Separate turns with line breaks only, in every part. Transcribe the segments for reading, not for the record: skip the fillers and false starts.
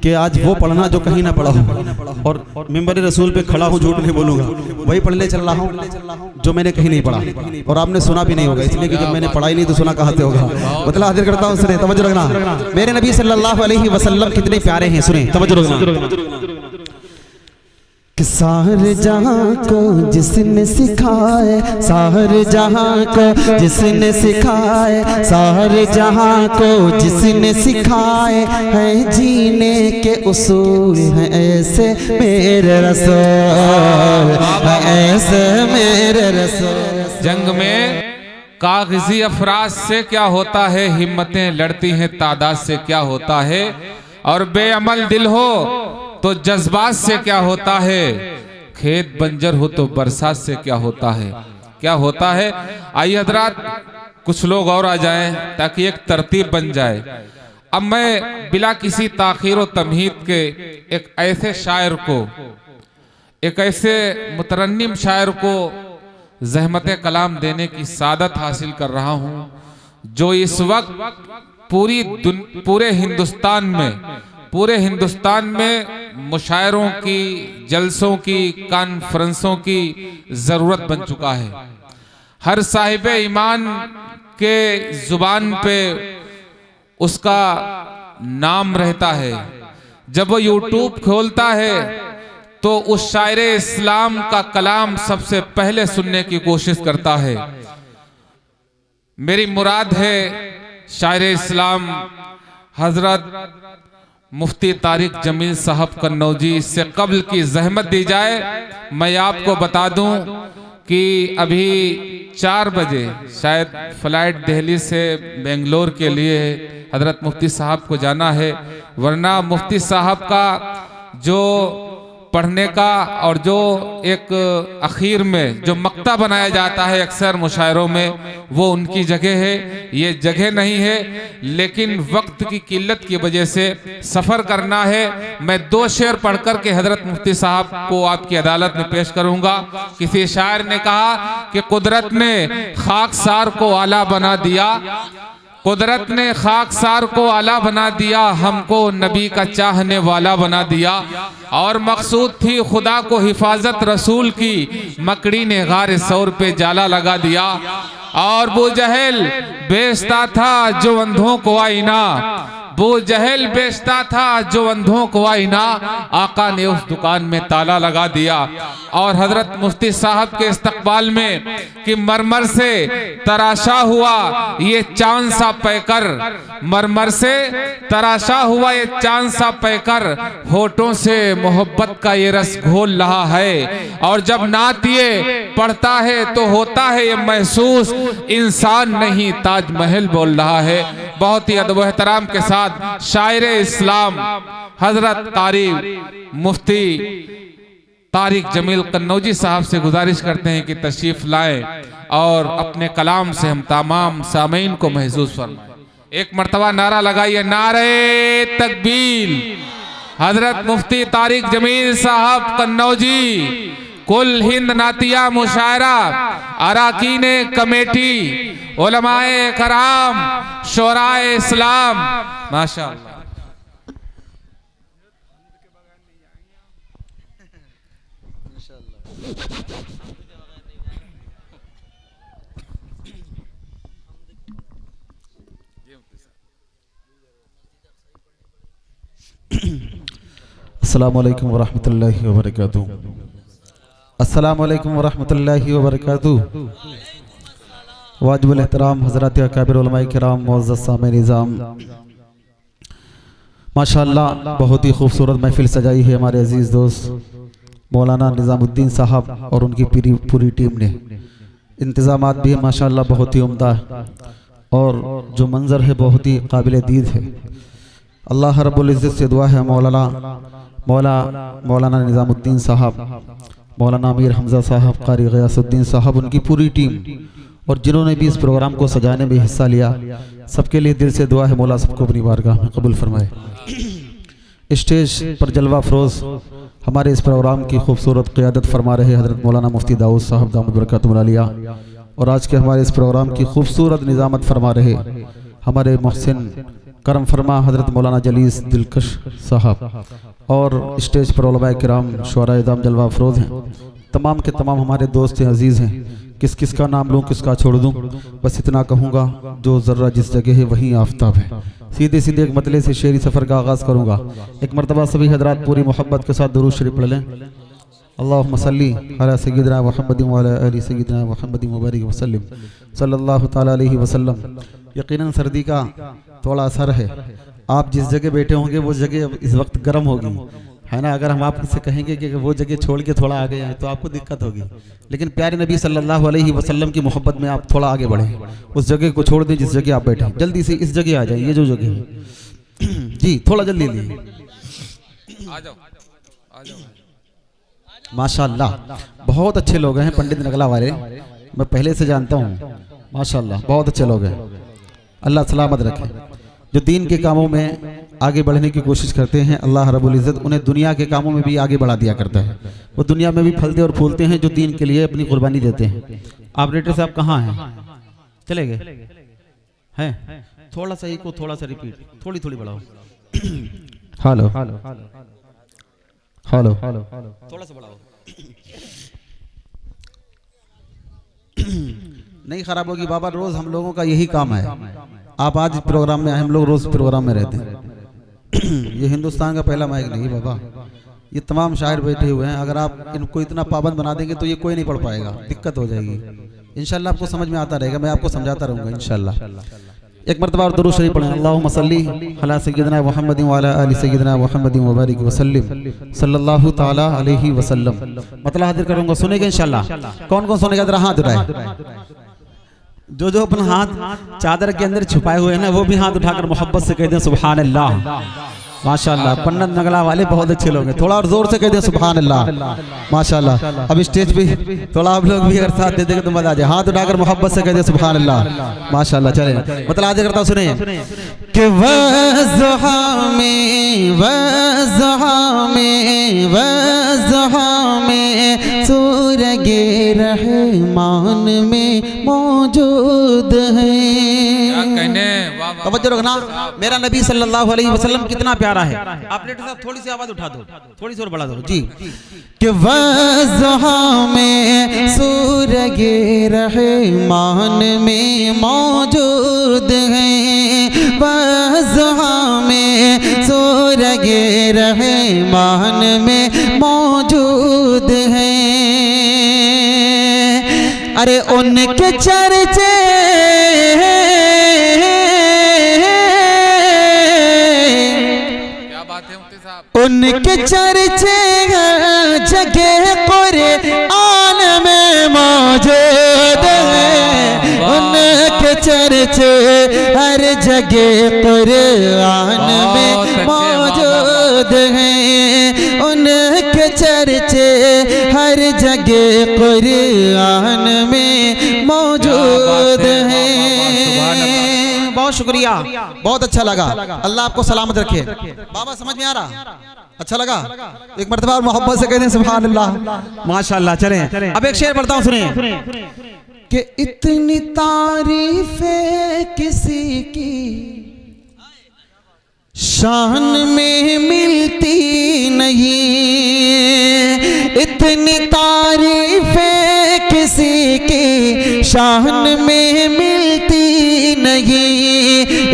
कि आज वो पढ़ना जो कहीं ना पढ़ा हूँ, और मिंबर रसूल पे खड़ा हूँ, झूठ नहीं बोलूँगा, वही पढ़ने चल रहा हूँ जो मैंने कहीं नहीं पढ़ा और आपने सुना भी नहीं होगा, इसलिए कि जब मैंने पढ़ा ही नहीं तो सुना कहाँ से होगा। मतलब हाजिर करता हूँ, सुने तवज्जो रखना। मेरे नबी सल्लल्लाहु अलैहि वसल्लम कितने प्यारे हैं, सुने तवज्जो रखना। कि सारे जहां को जिसने सिखाए, सारे जहां को जिसने सिखाए, सारे जहां को जिसने सिखाए, हैं जीने के उसूल हैं ऐसे मेरे रसूल, हैं ऐसे मेरे रसूल।
जंग में कागजी अफराज से क्या होता है, हिम्मतें लड़ती हैं तादाद से क्या होता है, और बेअमल दिल हो तो जज्बात से क्या होता है, खेत बंजर हो तो बरसात से क्या होता है, क्या होता है। आइए हजरात कुछ लोग और आ जाएं ताकि एक तरतीब बन जाए। अब मैं बिला किसी ताखीर और तमहीद के एक ऐसे शायर को, एक ऐसे मुतरन्निम शायर को ज़हमत कलाम देने की सादत हासिल कर रहा हूँ, जो इस वक्त पूरे हिंदुस्तान में मुशायरों की, जलसों की, कॉन्फ्रेंसों की ज़रूरत बन चुका है। हर साहिब ईमान के जुबान पे उसका नाम रहता है। जब वो यूट्यूब खोलता है तो उस शायर इस्लाम का कलाम सबसे पहले सुनने की कोशिश करता है। मेरी मुराद है शायर इस्लाम हजरत मुफ्ती तारिक जमील साहब कन्नौजी। इससे कब्ल की जहमत दी जाए, मैं आपको बता दूं कि अभी 4 बजे शायद फ्लाइट दिल्ली से बेंगलोर के लिए हजरत मुफ्ती साहब को जाना है, वरना मुफ्ती साहब का जो पढ़ने का और जो एक आखिर में जो मक्ता बनाया जाता है अक्सर मुशायरों में, वो उनकी जगह है, ये जगह नहीं है। लेकिन वक्त की किल्लत की वजह से सफ़र करना है। मैं 2 शेर पढ़कर के हजरत मुफ्ती साहब को आपकी अदालत में पेश करूंगा। किसी शायर ने कहा कि कुदरत ने खाकसार को आला बना दिया, कुदरत ने खाकसार को आला बना दिया, हमको नबी का चाहने वाला बना दिया। और मकसूद थी खुदा को हिफाजत रसूल की, मकड़ी ने गारे सौर पे जाला लगा दिया। और बू जहल बेचता था जो अंधों को आईना, बू जहल बेचता था जो अंधों को आईना, आका ने उस दुकान में ताला लगा दिया। और हजरत मुफ्ती साहब के इस्तकबाल में कि मरमर से तराशा हुआ ये चांद सा पैकर, मरमर से तराशा हुआ ये चांद सा पैकर, होठों से मोहब्बत का ये रस घोल रहा है। और जब नात ये पढ़ता है तो होता है ये महसूस, इंसान नहीं ताजमहल बोल रहा है। बहुत ही अदब एहतराम के साथ शायर इस्लाम हजरत तारिक मुफ्ती तारिक जमील कन्नौजी साहब से गुजारिश करते हैं कि तशरीफ लाएं और अपने कलाम से हम तमाम सामीन को महसूस फरमाएं। एक मर्तबा नारा लगाइए, नारे तकबीर। हजरत मुफ्ती तारिक जमील साहब कन्नौजी, कुल हिंद नातिया मुशायरा, अराकीने कमेटी, उलमाए कराम, शोराए इस्लाम, माशाअल्लाह।
अस्सलामु अलैकुम वरहमतुल्लाहि वबरकातुहू। अस्सलामु अलैकुम वरहमतुल्लाहि वबरकातुहू। वाजिबुल एहतराम हज़रात अकाबिर उलमाए किराम, मुअज़्ज़ज़ सामे निज़ाम, माशाअल्लाह बहुत ही खूबसूरत महफिल सजाई है हमारे अजीज़ दोस्त मौलाना निज़ामुद्दीन साहब और उनकी पूरी टीम ने। इंतज़ामात भी माशाअल्लाह बहुत ही उम्दा है और जो मंज़र है बहुत ही काबिल दीद है। अल्लाह रब्बुल इज़्ज़त से दुआ है मौलाना निज़ामुद्दीन साहब, मौलाना अमीर हमज़ा साहब, कारी ग़ियासुद्दीन साहब, उनकी पूरी टीम और जिन्होंने भी इस प्रोग्राम को सजाने में हिस्सा लिया, सबके लिए दिल से दुआ है मौला सबको अपनी बारगाह में कबूल फरमाए। स्टेज पर जलवा फरोज़ हमारे इस प्रोग्राम की खूबसूरत क़ियादत फरमा रहे हज़रत मौलाना मुफ्ती दाऊद साहब दामद बरकातुहुल आलिया, और आज के हमारे इस प्रोग्राम की खूबसूरत निज़ामत फरमा रहे हमारे मोहसिन करम फरमा हज़रत मौलाना जलीस दिलकश साहब और स्टेज पर उलमाए किराम शुअरा दाम जलवा अफरोज़ हैं, तमाम के तमाम हमारे दोस्त हैं, अजीज़ हैं। किस किस का नाम लूँ, किसका छोड़ दूँ, बस इतना कहूँगा, जो ज़र्रा जिस जगह है वहीं आफताब है। सीधे सीधे एक मतले से शेरी सफ़र का आगाज़ करूँगा। एक मरतबा सभी हजरात पूरी मोहब्बत के साथ दुरूद शरीफ पढ़ लें। अल्लाहुम्मा सल्ली अला सय्यिदिना मुहम्मदिन व अला आलि सय्यिदिना मुहम्मदिन व बारिक वसल्लम सल्लल्लाहु तआला अलैहि वसल्लम। यकीनन सर्दी का थोड़ा असर है। आप जिस जगह बैठे होंगे वो जगह इस वक्त गर्म होगी, है ना। अगर हम आपसे कहेंगे कि वो जगह छोड़ के थोड़ा आगे आए तो आपको दिक्कत होगी, लेकिन प्यारे नबी सल्लल्लाहु अलैहि वसल्लम की मोहब्बत में आप थोड़ा आगे बढ़े, उस जगह को छोड़ दें जिस जगह आप बैठे। जल्दी से इस जगह आ जाए, ये जो जगह है जी, थोड़ा जल्दी लीजिए।
आ जाओ, आ जाओ।
माशाअल्लाह बहुत अच्छे लोग हैं पंडित नगला वाले, मैं पहले से जानता हूँ। माशाअल्लाह बहुत अच्छे लोग हैं, अल्लाह सलामत रखे। जो दीन के कामों में आगे बढ़ने की कोशिश करते हैं, अल्लाह रब्बुल इज़्ज़त उन्हें दुनिया के कामों में भी आगे बढ़ा दिया करता है। वो दुनिया में भी फलते और फूलते हैं जो दीन के लिए अपनी कुर्बानी देते हैं। ऑपरेटर साहब कहाँ हैं? चले गए हैं? थोड़ा सा ही को थोड़ा सा रिपीट, थोड़ी थोड़ी बढ़ाओ। हेलो हेलो, थोड़ा सा बढ़ाओ। नहीं खराब होगी बाबा, रोज हम लोगों का यही काम है। आप आज प्रोग्राम में आए, हम लोग रोज प्रोग्राम में रहते हैं। ये हिंदुस्तान का पहला माइक नहीं बाबा, ये तमाम शायर बैठे हुए हैं। अगर आप इनको इतना पाबंद बना देंगे तो ये कोई नहीं पढ़ पाएगा, दिक्कत हो जाएगी। इंशाल्लाह आपको समझ में आता रहेगा, मैं आपको समझाता रहूँगा इंशाल्लाह। एक मरतबा और दुरूद शरीफ पढ़ें। अल्लाहुम्मा सल्ली अला सय्यिदिना मुहम्मदिन व अला आलि सय्यिदिना मुहम्मदिन व बारिक वसल्लम सल्लल्लाहु तआला अलैहि वसल्लम। मतलब हाजिर करूँगा, सुनेगा इंशाल्लाह। कौन कौन सुनेगा जरा हाथ उठाए। जो अपना हाथ चादर के अंदर छुपाए हुए हैं ना, वो भी हाथ उठाकर मोहब्बत से कह दें सुभान अल्लाह। माशाअल्लाह पंडित नगला वाले बहुत अच्छे लोग हैं, थोड़ा और जोर से कह दें सुभान अल्लाह। माशाअल्लाह अब स्टेज पे थोड़ा आप लोग भी अगर साथ दे देंगे तो मजा आ जाए। हाथ उठाकर मोहब्बत से कह दें सुभान अल्लाह। माशाअल्लाह चले मतलब आज करता हूँ, सुनिए कि वज़्हा में सूरगे रहमान में मौजूद है। तवज्जो रखना, मेरा नबी सल्लल्लाहु अलैहि वसल्लम कितना प्यारा है। ऑपरेटर साहब थोड़ी सी आवाज उठा दो, थोड़ी सी और बढ़ा दो जी। कि वज़्हा में सूरगे रहमान में मौजूद है, वज़्हा में सूरगे रहमान में मौजूद है। अरे उनके चर्चे उनके चर्चे जगह कुरान में मौजूद है। उनके चर्चे हर जगह कुरान में मौजूद हैं। उनके चर्चे हर जगह कुरान में मौजूद हैं। बहुत शुक्रिया, बहुत अच्छा लगा, अल्लाह आपको सलामत रखे। बाबा समझ में आ रहा? अच्छा लगा? एक मरतबा और मोहब्बत से कहते हैं सुभान अल्लाह। माशाअल्लाह चलें अब एक शेर पढ़ता हूँ, सुनिए कि इतनी तारीफें किसी की शान में मिलती नहीं। इतनी तारीफें किसी की शान में मिलती नहीं।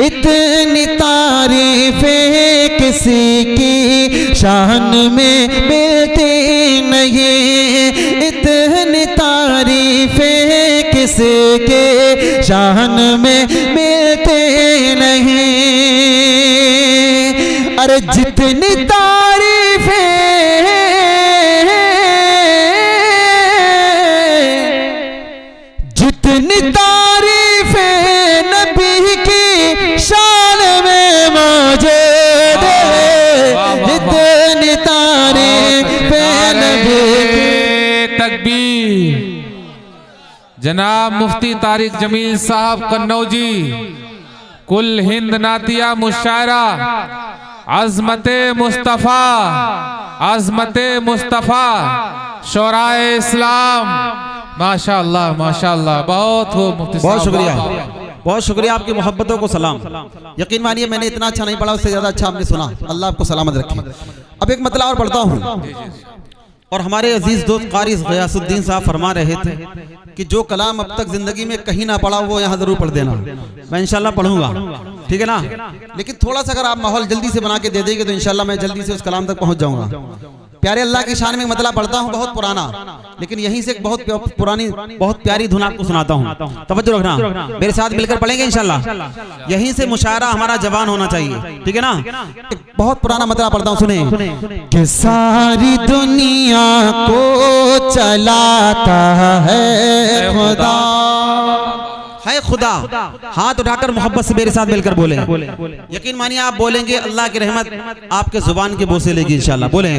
इतनी तारीफें किसी की शान में मिलती नहीं। इतनी तारीफें किसी के शान में मिलती नहीं। अरे जितनी तारीफें जितनी तारीफें नबी की शान में मौजूद है। जितनी तारीफें नबी की।
तकबीर। जनाब मुफ्ती तारिक जमील साहब कन्नौजी, कुल हिंद नातिया मुशायरा अज़मते मुस्तफ़ा, अज़मते मुस्तफ़ा शौराए इस्लाम। माशाअल्लाह माशाअल्लाह, बहुत हो मुफ्ती साहब,
बहुत शुक्रिया। बहुत शुक्रिया, आपकी मोहब्बतों को सलाम। यकीन मानिए मैंने इतना अच्छा नहीं पढ़ा, उससे ज़्यादा अच्छा आपने सुना। अल्लाह आपको सलामत रखे। अब एक मतलब और पढ़ता हूँ। और हमारे अजीज दोस्त कारी गयासुद्दीन साहब फरमा रहे थे कि जो कलाम अब तक जिंदगी में कहीं ना पढ़ा वो यहाँ जरूर पढ़ देना। मैं इंशाल्लाह पढ़ूंगा, ठीक है ना। लेकिन थोड़ा सा अगर आप माहौल जल्दी से बना के दे देंगे तो इंशाल्लाह मैं जल्दी से उस कलाम तक पहुंच जाऊंगा। प्यारे अल्लाह की शान में मतलब पढ़ता हूँ, बहुत पुराना, लेकिन यहीं से एक बहुत पुरानी बहुत प्यारी धुन आपको सुनाता हूँ। तवज्जो रखना, मेरे साथ मिलकर पढ़ेंगे इंशाल्लाह। यहीं से मुशायरा हमारा जवान होना चाहिए, ठीक है ना। एक बहुत पुराना मतलब पढ़ता हूँ, सुने। कि सारी दुनिया को चलाता है खुदा, है खुदा। हाथ उठाकर मोहब्बत से मेरे साथ मिलकर बोले। यकीन मानिए आप बोलेंगे अल्लाह की रहमत आपके जुबान के बोसे लेगी इंशाल्लाह। बोले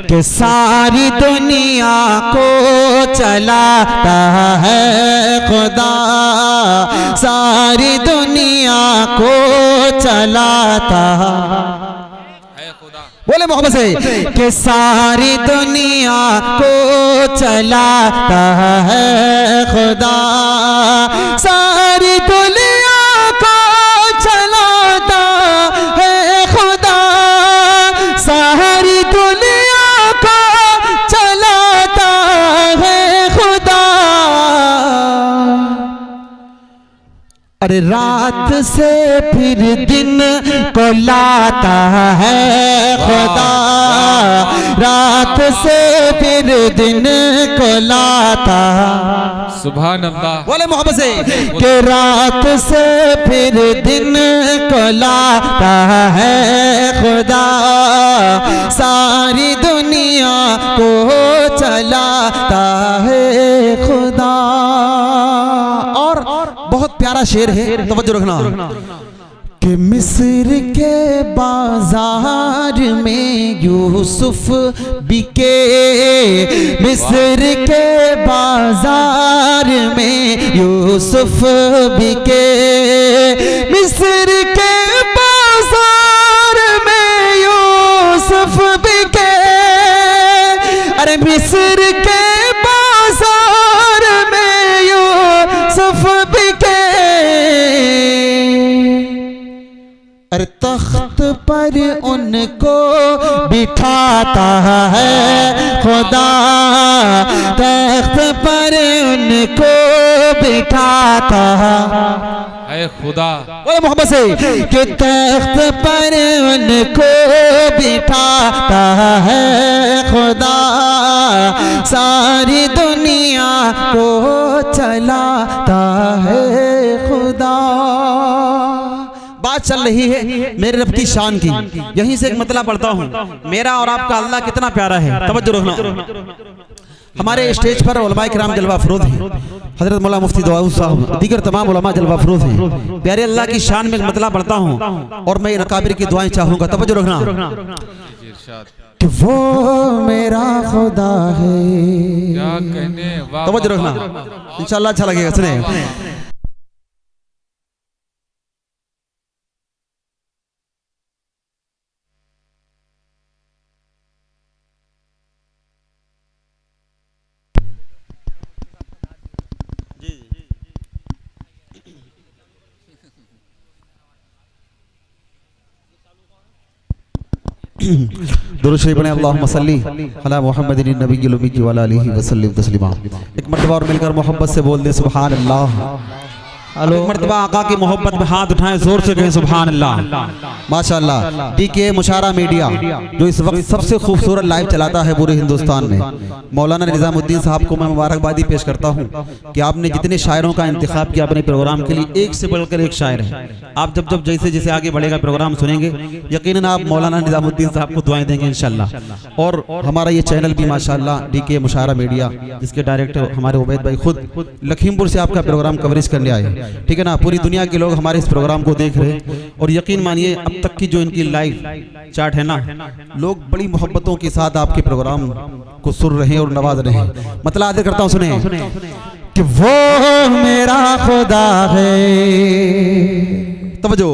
कि सारी दुनिया को चलाता है खुदा, सारी दुनिया को चलाता है खुदा। बोले मोहब्बत से कि सारी दुनिया को चलाता है खुदा, सारी दुनिया को चलाता है खुदा, सारी दुनिया को चलाता है खुदा। अरे रात से फिर दिन को लाता है खुदा, रात से फिर दिन को लाता।
सुभान अल्लाह।
बोले मोहब्बत से कि रात से फिर दिन को लाता है खुदा, सारी दुनिया को चलाता है खुदा। और बहुत प्यारा शेर है, तवज्जो रखना। कि मिस्र के बाजार में यूसुफ बिके, मिस्र के बाजार में यूसुफ बिके, मिस्र के बाजार में यूसुफ बिके। अरे मिस्र के बाजार में यूसुफ बिके। अरे तख्त पर उनको बिठाता है खुदा, तख्त पर उनको बिठाता है खुदा। बोले मोहब्बत से कि तख्त पर उनको बिठाता है खुदा, सारी दुनिया को चलाता है खुदा। बात चल रही है मेरे रब की शान की, यहीं से एक मतलब पढ़ता हूँ। मेरा और आपका अल्लाह कितना प्यारा है, तवज्जो रखना। हमारे स्टेज पर उलमाए किराम जलवा फरोज हैं, हजरत मौला मुफ्ती दुआउद साहब, दीगर तमाम उलमा जलवा फरोज हैं। प्यारे अल्लाह की शान में एक मतलब पढ़ता हूँ और मैं इन अकाबिर की दुआएं चाहूंगा। तवज्जो रखना कि वो मेरा खुदा है।
क्या कहने,
तवज्जो रखना, इंशाल्लाह अच्छा लगेगा। सुने। दुरूद शरीफ पढ़ें, अल्लाहुम्मा सल्ली अला मुहम्मदिन नबिय्यिल उम्मी व अला आलिहि वसल्लम तस्लीमा। एक मर्तबा और मिलकर मोहब्बत से बोल दे सुभान अल्लाह। एक मर्तबा आका की मोहब्बत में हाथ उठाएं, जोर से कहें सुभान अल्लाह। माशाअल्लाह। डीके मुशायरा मीडिया जो इस वक्त सबसे खूबसूरत लाइव चलाता है पूरे हिंदुस्तान में, मौलाना निजामुद्दीन साहब को मैं मुबारकबादी पेश करता हूँ कि आपने जितने शायरों का इंतखाब किया अपने प्रोग्राम के लिए, एक से बढ़कर एक शायर है। आप जब जब जैसे जैसे आगे बढ़ेगा प्रोग्राम सुनेंगे, यकीनन आप मौलाना निजामुद्दीन साहब को दुआएं देंगे इंशाल्लाह। और हमारा ये चैनल भी माशाअल्लाह डीके मुशायरा मीडिया, जिसके डायरेक्टर हमारे उबैद भाई खुद लखीमपुर से आपका प्रोग्राम कवरेज करने आए, ठीक है ना। पूरी दुनिया के लोग हमारे इस प्रोग्राम को देख रहे हैं और यकीन मानिए अब तक की जो इनकी लाइव चार्ट है ना, लोग बड़ी मोहब्बतों के साथ आपके प्रोग्राम को सुन रहे हैं और नवाज रहे हैं। मतलब आदर करता हूं, सुने कि वो मेरा खुदा है। तवज्जो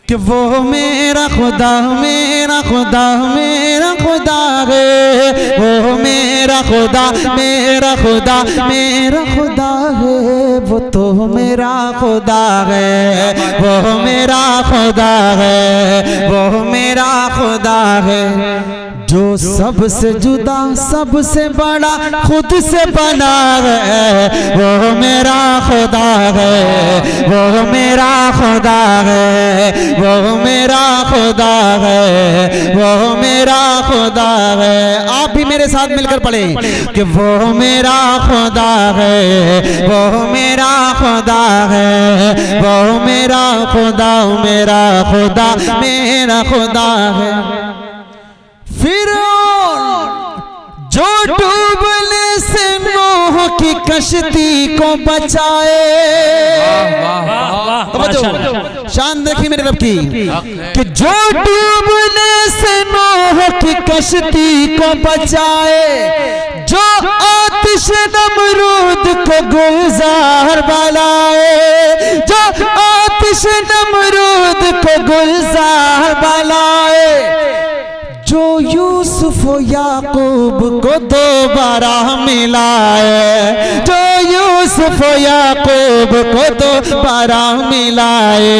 कि वो मेरा खुदा, मेरा खुदा, मेरा खुदा है। वो मेरा खुदा, मेरा खुदा, मेरा खुदा है। वो तो मेरा खुदा है, वो मेरा खुदा है, वो मेरा खुदा है, जो सबसे जुदा सबसे बड़ा खुद से बना है, वो मेरा खुदा है, वो मेरा खुदा है, वो मेरा खुदा है, वो मेरा खुदा है। आप भी मेरे साथ मिलकर पढ़ें कि वो मेरा खुदा है, वो मेरा खुदा है, वो मेरा खुदा, मेरा खुदा, मेरा खुदा है। फिरौन जो डूबने से नूह की कश्ती को बचाए, शान देखिए मेरे रब की, कि जो डूबने से नूह की कश्ती को बचाए, जो आतिश नमरूद को गुलजार बनाए, जो आतिश नमरूद को गुलजार बनाए, जो यूसुफ याकूब को दोबारा मिलाए, जो यूसुफ याकूब को दोबारा मिलाए,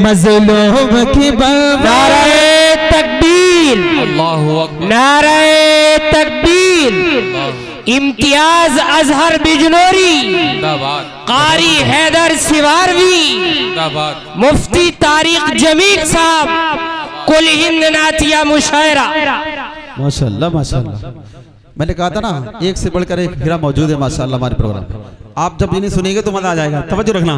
मज़लूम की नारे तकबीर,
अल्लाहु अकबर,
नारे तकबीर। इम्तियाज अजहर बिजनौरी, कारी हैदर सिवारवी, मुफ्ती तारिक जमील साहब, कुल हिंद नातिया मुशायरा।
माशाल्लाह माशाल्लाह। मैंने कहा था ना, एक से बढ़कर एक हीरा मौजूद है माशाल्लाह हमारे प्रोग्राम पे। आप जब इन्हें सुनेंगे तो मजा आ जाएगा। तवज्जो रखना।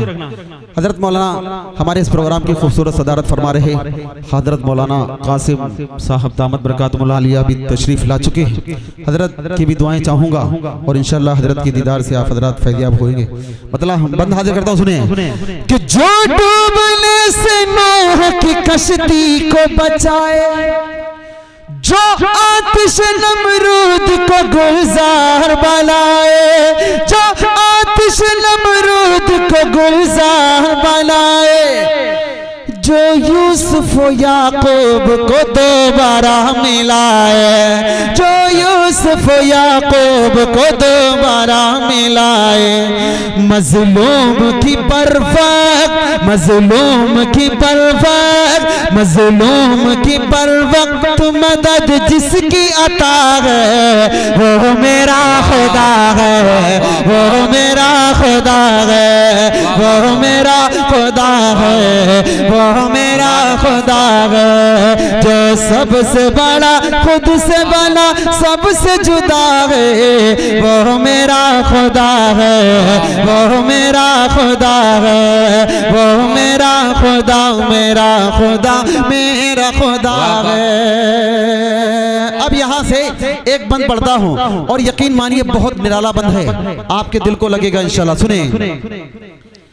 हजरत मौलाना हमारे इस प्रोग्राम की खूबसूरत सदारत फरमा रहे हजरत मौलाना कासिम साहब दामत बरकातुहुल आलिया भी तशरीफ ला चुके हैं। हजरत की भी दुआएं चाहूंगा और इंशाअल्लाह हजरत की दीदार से आप हजरत फैज़याब होंगे। मतलब हम बंद हाजिर करता हूँ, सुने कि जो डूबने से नूह की कश्ती को बचाए, जो आतिश नमरूद को गुलजार बनाए, जो आतिश नमरूद को गुलजार बनाए, जो यूसुफ याकूब को दोबारा मिलाए, जो यूसुफ याकूब को दोबारा मिलाए, मजलूम की परवक, मजलूम की परवक, मजलूम की परवक मदद जिसकी अता है, वो मेरा खुदा है, वो मेरा खुदा है, वो मेरा खुदा है, वो मेरा खुदा है, जो सबसे बड़ा खुद से बना सबसे जुदा है, वो मेरा खुदा है, वो मेरा खुदा है, वो मेरा खुदा, मेरा खुदा, मेरा खुदा है। अब यहाँ से एक बंद पढ़ता हूँ और यकीन मानिए बहुत निराला बंद है, आपके दिल को लगेगा इंशाल्लाह। सुने।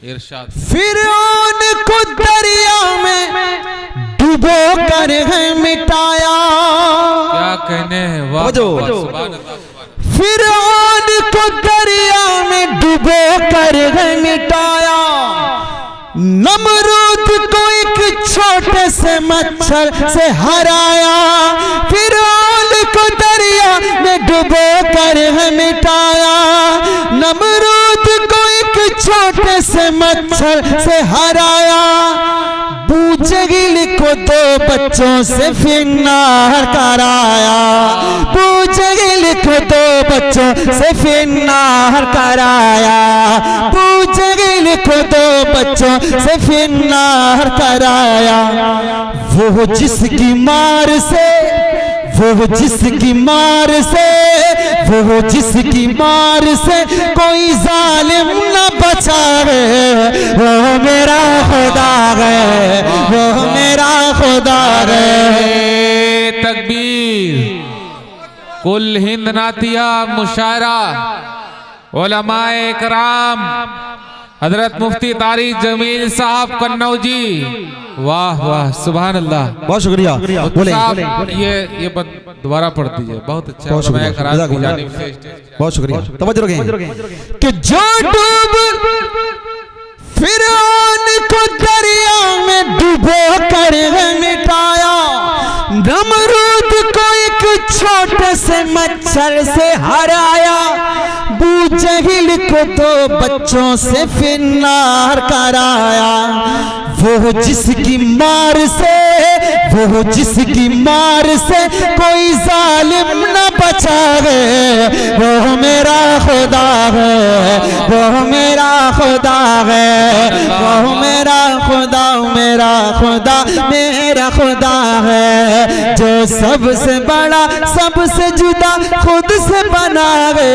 फिरौन को दरिया में डुबो कर है मिटाया,
क्या कहने हैं, वाह सुभान अल्लाह।
फिरौन को दरिया में डुबो कर है मिटाया, नमरूद को एक छोटे से मच्छर से हराया, फिरौन को दरिया में डुबो कर है मिटाया, नमरूद को एक छोटे से मच्छर से हराया, बूजगिल को दो बच्चों से फिन्नार कराया, बूजगिल को दो बच्चों से फिन्नार कराया, बूजगिल को दो बच्चों से फिन्नार कराया, वो जिसकी मार से, वो जिसकी मार से, वो जिसकी मार से कोई जालिम न बचावे, वो मेरा खुदा है, वो मेरा खुदा है।
तकबीर। कुल हिंद नातिया मुशायरा, उलमाए इकराम, हजरत मुफ्ती तारिक जमील साहब कन्नौजी, वाह वाह सुभान अल्लाह, बहुत शुक्रिया। बोले ये दोबारा पढ़ दीजिए, बहुत अच्छा, बहुत शुक्रिया। तवज्जो रखें
कि जो डूब फिरौन को दरिया में डुबो कर मिटाया, नमरूद को एक छोटे से मच्छर से हराया, अबू जहिल को तो बच्चों से फिन्नार कराया, वो जिसकी मार से कोई जालिम न बचावे, वो मेरा खुदा है, वो मेरा खुदा है, वो मेरा खुदा, मेरा खुदा, मेरा खुदा है, जो सबसे बड़ा सबसे जुदा खुद से बनावे,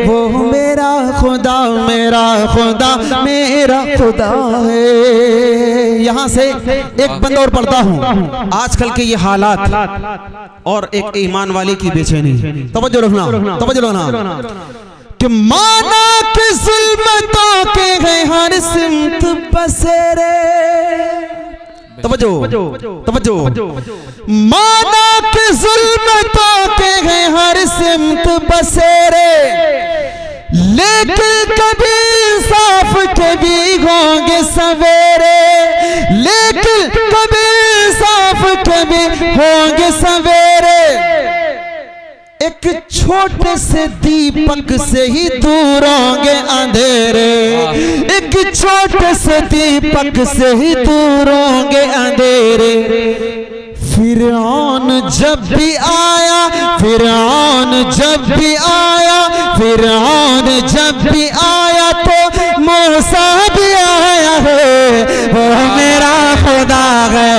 वो मेरा खुदा, मेरा खुदा, मेरा खुदा है। यहाँ से एक बंद और पढ़ता हूँ। आजकल के ये हालात और एक ईमान वाले की बेचैनी, तवज्जो रखना, तवज्जो रखना कि माना कि जुल्मतों के हैं हर सिमत बसेरे, तवज्जो तवज्जो, माना कि जुल्मतों के हैं हर सिमत बसेरे, लेकिन कभी इंसाफ के भी होंगे सवेरे, लेकिन कभी इंसाफ के भी होंगे सवेरे, एक छोटे से दीपक से ही दूर होंगे अंधेरे, एक छोटे से दीपक से ही दूर होंगे अंधेरे। फिरौन जब भी आया, फिरौन जब भी आया, फिरौन जब भी आया तो मूसा भी आया है, वो मेरा खुदा है,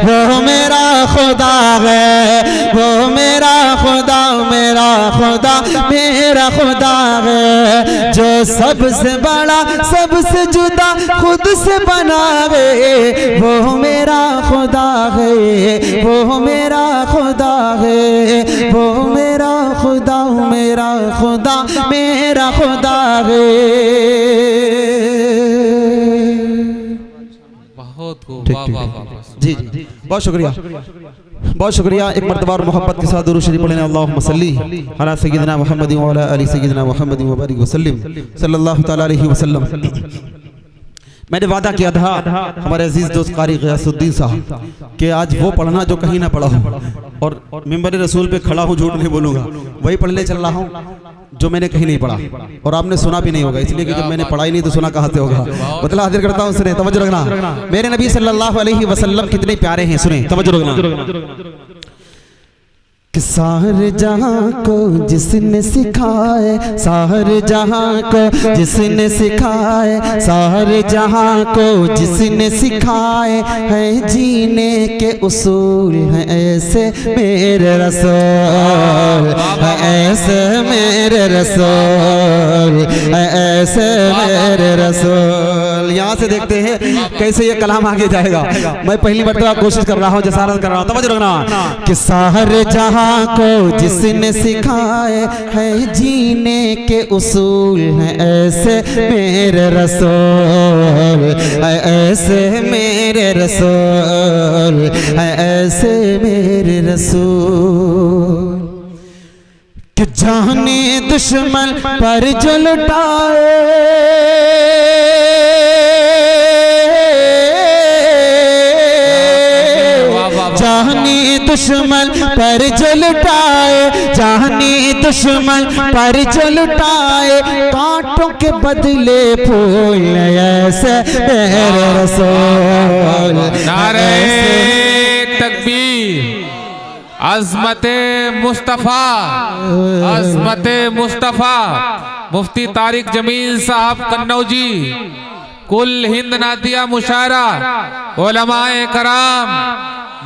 वो मेरा खुदा है, वो मेरा खुदा, मेरा खुदा, मेरा खुदा है, जो सबसे बड़ा सबसे जुदा खुद से बनावे, वो मेरा खुदा है, वो मेरा खुदा है, वो मेरा खुदा, मेरा खुदा, मेरा खुदा है।
बहुत खूब, वाह वाह वाह।
जी जी, बहुत शुक्रिया, बहुत शुक्रिया। एक मर्तबा और मोहब्बत के साथ दुरूद शरीफ पढ़ें। अल्लाहुम्मा सल्ली अला सय्यिदिना मुहम्मदिन व अला आलि सय्यिदिना मुहम्मदिन व बारिक वसल्लिम सल्लल्लाहु तआला अलैहि वसल्लम। मैंने वादा किया था हमारे अजीज दोस्त कारी ग़ियासुद्दीन साहब कि आज वो पढ़ना जो कहीं ना पढ़ा हो, और मिंबर रसूल पे खड़ा हूँ, झूठ नहीं बोलूँगा, वही पढ़ने चल रहा हूँ जो मैंने कहीं नहीं पढ़ा और आपने सुना भी नहीं होगा, इसलिए कि जब मैंने पढ़ा ही नहीं तो सुना कहाँ से होगा। मतलब हाजिर करता हूँ, सुने, तवज्जो रखना। मेरे नबी सल्लल्लाहु अलैहि वसल्लम कितने प्यारे हैं, सुने, तवज्जो रखना। कि सारे जहां को जिसने सिखाए, सारे जहां को जिसने सिखाए, सारे जहां को जिसने सिखाए, है जीने के उसूल हैं ऐसे मेरे रसूल, है ऐसे मेरे रसूल, है ऐसे मेरे रसूल। यहाँ से देखते हैं कैसे ये कलाम आगे जाएगा। मैं पहली मर्तबा कोशिश कर रहा हूँ, जसारत कर रहा हूँ, तवज्जो रखना। कि सारे जहां को जिसने सिखाए, है जीने के उसूल हैं ऐसे मेरे रसूल, है ऐसे मेरे रसूल, है ऐसे मेरे रसूल। कि जाने दुश्मन पर जो लुटाए, जानी दुश्मन पर जो लुटाए, जानी दुश्मन पर जो लुटाए, कांटों के बदले फूल ऐसे मेरे रसूल।
नारे तकबीर, अज़मते मुस्तफ़ा, अज़मते मुस्तफ़ा। मुफ्ती तारिक जमील साहब कन्नौजी, कुल हिंद नादिया मुशायरा, उलमाए कराम,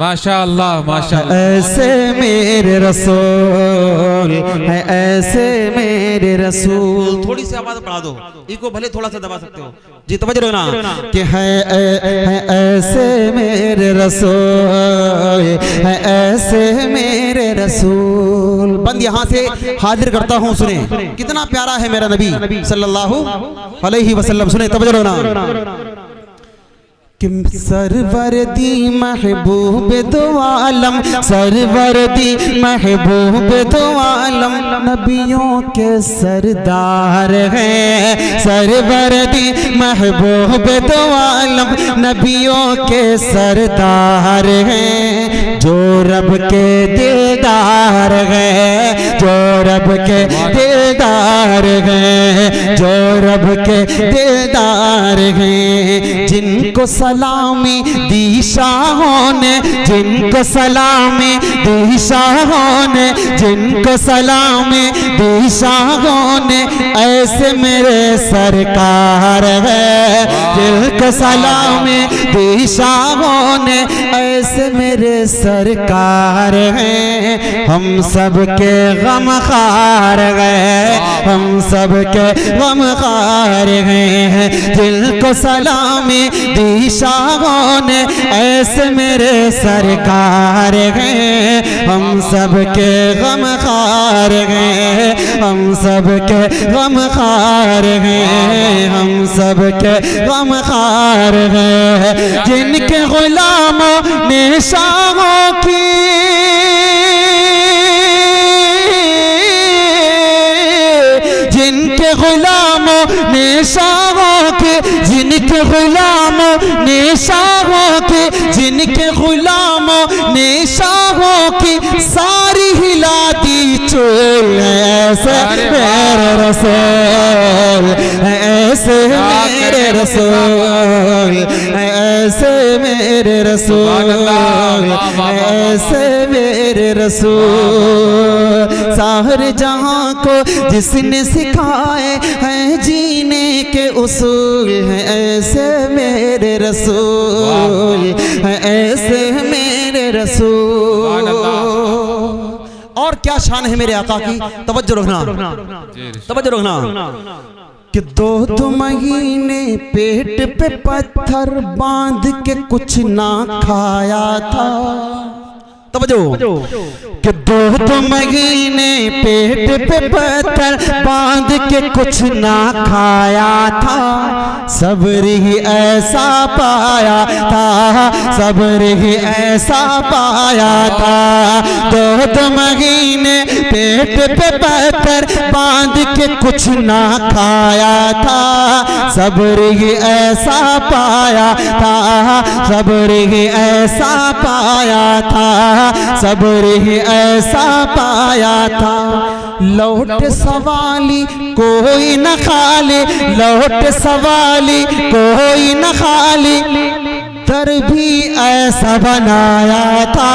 माशाअल्लाह माशाअल्लाह।
ऐसे मेरे रसूल है, ऐसे मेरे रसूल। थोड़ी सी आवाज बढ़ा दो, इको भले थोड़ा सा दबा सकते हो जी, तवज्जो रखना। कि है ऐसे मेरे रसूल, है ऐसे मेरे रसूल। बंद यहाँ से हाजिर करता हूँ, सुने कितना प्यारा है मेरा नबी सल्लल्लाहु अलैहि वसल्लम, सुने, तवज्जो रखना। कि सरवरदी महबूब दो आलम, सरवरदी महबूब दो आलम, नबियों के सरदार हैं। सरवरदी महबूब दो आलम, नबियों के सरदार हैं। जो रब के दिलदार हैं, जो रब के दिलदार हैं, जो रब के दिलदार हैं। जिनको सलामी दी शाहों ने, जिनको सलामी दी शाहों ने, जिनको सलामी दी शाहों ने, ऐसे मेरे सरकार है। जिनको सलामी दी शाहों ने, ऐसे मेरे सरकार हैं। हम सब के गमखार हैं, हम सब के गमखार हैं। जिनको सलामी दी शाहों ने, ऐसे मेरे सरकार हैं। हम सब के गमखार हैं, हम सब के गमखार हैं, हम सब के गमखार हैं। जिनके गुलामों ने शाहों की, जिनके गुलामों ने शाहों के, जिनके गुलामों ने शाहों के, जिनके गुलामों ने शाहों की सारी हिला दी चोल। ऐसे मेरे रसूल, ऐसे मेरे रसूल, ऐसे मेरे रसूल, ऐसे मेरे रसूल। सारे जहां को जिसने सिखाए हैं जीने के उसूल, हैं ऐसे मेरे रसूल, हैं ऐसे मेरे रसूल। और क्या शान है मेरे आका की, तवज्जो रखना, तवज्जो रखना। कि 2 महीने पेट पे पत्थर बांध के कुछ ना खाया था। तवज्जो। कि 2 महीने पेट पे पत्थर बांध के कुछ ना खाया था। सब्र ही ऐसा पाया था, सब्र ही ऐसा पाया था। 2 महीने पेट पे पत्थर बांध के कुछ ना खाया था। सब्र ही ऐसा पाया था, सब्र ही ऐसा पाया था, सब्र ही ऐसा पाया था। लौट सवाली कोई न खाली, लौट सवाली कोई न खाली, दर भी ऐसा बनाया था।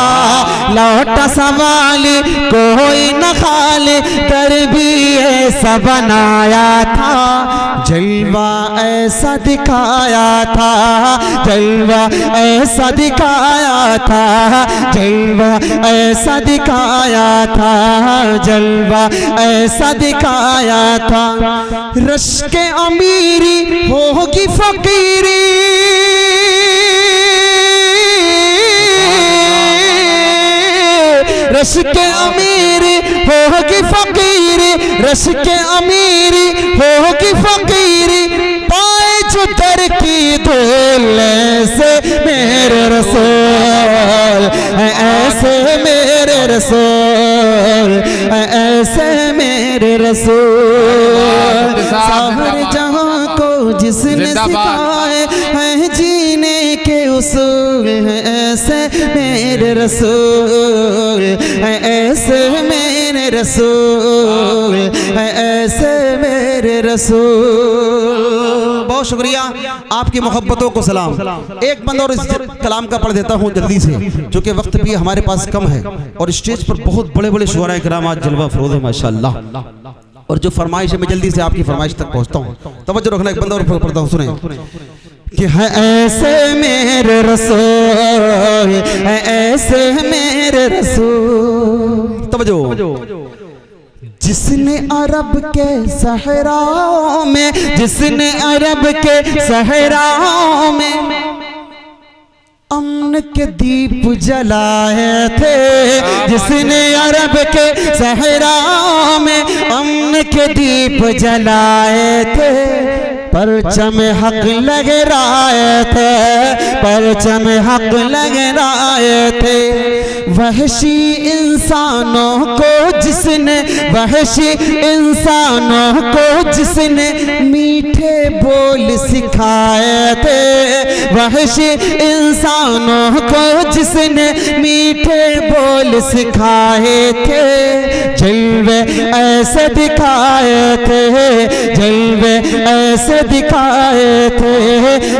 लौट सवाली कोई न खाली, दर भी ऐसा बनाया था। जलवा ऐसा दिखाया था, जलवा ऐसा दिखाया था, जलवा ऐसा दिखाया था, जलवा ऐसा दिखाया था। रश के अमीरी होगी फकीरी, रश के अमीरी होगी फकीरी, रश के अमीरी होगी फकीरी। पाए जो दर की धूल, ऐसे मेरे रसूल, ऐसे मेरे रसूल, ऐसे मेरे रसूल। सारे जहां को जिसने सिखाए हैं जीने के उसूल, ऐसे मेरे रसूल, ऐसे मेरे रसूल, ऐसे मेरे रसूल। बहुत शुक्रिया, आपकी मोहब्बतों को सलाम। एक बंद और इस कलाम का पढ़ देता हूँ जल्दी से, जो कि वक्त भी हमारे पास कम है और स्टेज पर बहुत बड़े बड़े शुअरा किराम आज जलवा फरोज है माशाअल्लाह। और जो फरमाइश है मैं जल्दी से आपकी फरमाइश तक पहुँचता हूँ। तवज्जो रखना, एक बंदा और पढ़ता हूँ, सुने। कि है ऐसे मेरे रसूल, है ऐसे मेरे रसूल। तवज्जो। जिसने अरब के सहराओं में, जिसने अरब के सहराओं में अमन के दीप जलाए थे, जिसने अरब के सहराओं में अमन के दीप जलाए थे। परचम हक लहराए थे, परचम हक लहराए थे। वहशी इंसानों को जिसने, वहशी इंसानों को जिसने मीठे बोल सिखाए थे, वहशी इंसानों को जिसने मीठे बोल सिखाए थे। जलवे ऐसे दिखाए थे, जलवे ऐसे दिखाए थे,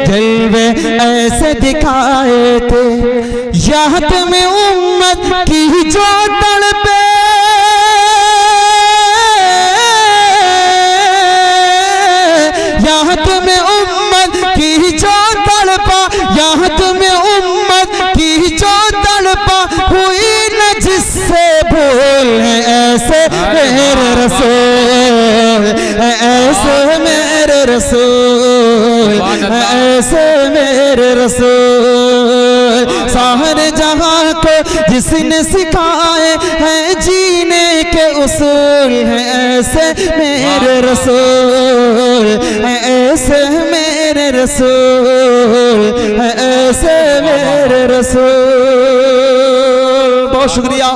जलवे ऐसे दिखाए थे। याद में उम्मत की जो तड़पे, याद में उम्मत की जो तड़पा, याद में उम्मत की जो तड़पा हुई न जिससे भूल है। ऐसे मेरे रसूल, ऐसे मेरे रसूल, ऐसे मेरे रसूल। सारे जहां को जिसने सिखाए हैं जीने के उसूल है। ऐसे मेरे रसूल, ऐसे मेरे रसूल, ऐसे मेरे रसूल। बहुत शुक्रिया,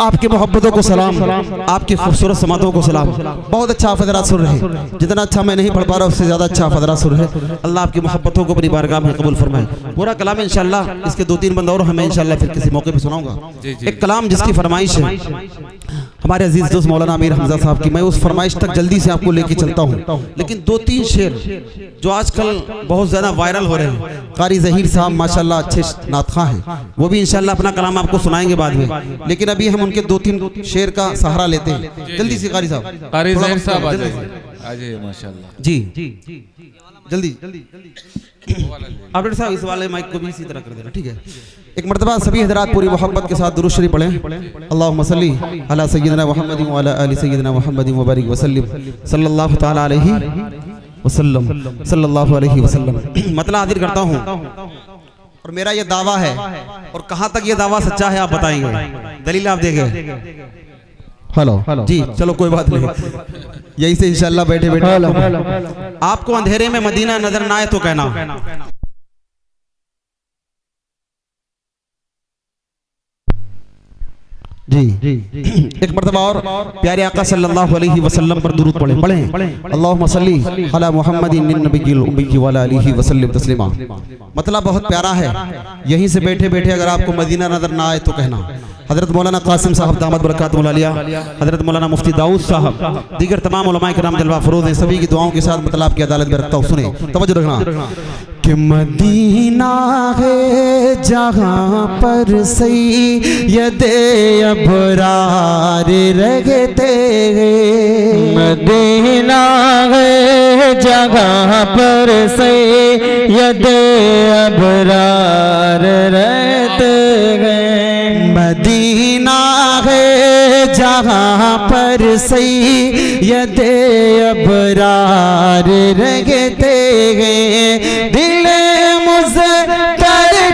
आपकी मोहब्बतों को सलाम, आपकी खूबसूरत समातों को सलाम। बहुत अच्छा आप हज़रात सुन रहे, जितना अच्छा मैं नहीं पढ़ पा रहा उससे ज़्यादा अच्छा आप हज़रात सुन रहे। अल्लाह आपकी मोहब्बतों को अपनी बारगाह में कबूल फरमाए। पूरा कलाम इंशाल्लाह, इसके 2-3 बंद और हमें इंशाल्लाह फिर किसी मौके पे सुनाऊंगा। एक कलाम जिसकी फरमाइश है हमारे अजीज दोस्त मौलाना अमीर हमजा साहब की, मैं उस फरमाइश तक जल्दी से आपको लेके चलता हूँ। लेकिन 2-3 शेर जो आजकल बहुत ज़्यादा वायरल हो रहे हैं, कारी ज़हीर साहब माशाल्लाह अच्छे नातखा हैं, वो भी इंशाल्लाह अपना कलाम आपको सुनाएंगे बाद में। लेकिन अभी हम उनके 2-3 शेर का सहारा लेते हैं। जल्दी से कारी साहब,
कारी ज़हीर साहब आ जाइए माशाल्लाह
जी, जल्दी अपडेट साहब इस वाले माइक को भी इसी तरह कर देना, ठीक है। एक मर्तबा सभी हज़रात पूरी मोहब्बत के साथ दुरूद शरीफ पढ़ें। अल्लाहुम्मा सल्ली अला सय्यिदिना मुहम्मदिन व अला आलि सय्यिदिना मुहम्मदिन व बारिक वसल्लिम सल्लल्लाहु तआला अलैहि वसल्लम, सल्लल्लाहु अलैहि वसल्लम। मतलब हाजिर करता हूँ और मेरा ये दावा है, और कहाँ तक ये दावा सच्चा है आप बताएंगे, दलील आप देंगे। हेलो जी, चलो कोई बात नहीं, यही से इंशाल्लाह बैठे बैठे आपको अंधेरे में मदीना नजर ना आए तो कहना। जी एक मर्तबा और प्यारे आका सल्लल्लाहु अलैहि वसल्लम पर दुरूद पढ़ें। अल्लाहुम्मा सल्ली अला मुहम्मदिन नबिय्यिल उम्मी व अला आलिहि वसल्लम तस्लीमा। मतलब बहुत प्यारा है, यहीं से बैठे बैठे अगर आपको मदीना नजर ना आए तो कहना। हजरत मौलाना कासिम साहब दामद बरकातुहुल आलिया, हजरत मौलाना मुफ्ती दाऊद साहब, दीगर तमाम उलमाए किराम जलवा फरोज हैं, सभी की दुआओं के साथ मतलब आपकी अदालत में रखता हूँ। सुने, तवज्जो रखना कि मदीना है जहाँ पर सैयदे अबरार रहते हैं,
मदीना है जगह पर सैयदे अबरार रहते हैं,
मदीना है जहाँ पर सैयदे अबरार रहते हैं। दिल मुज़्तर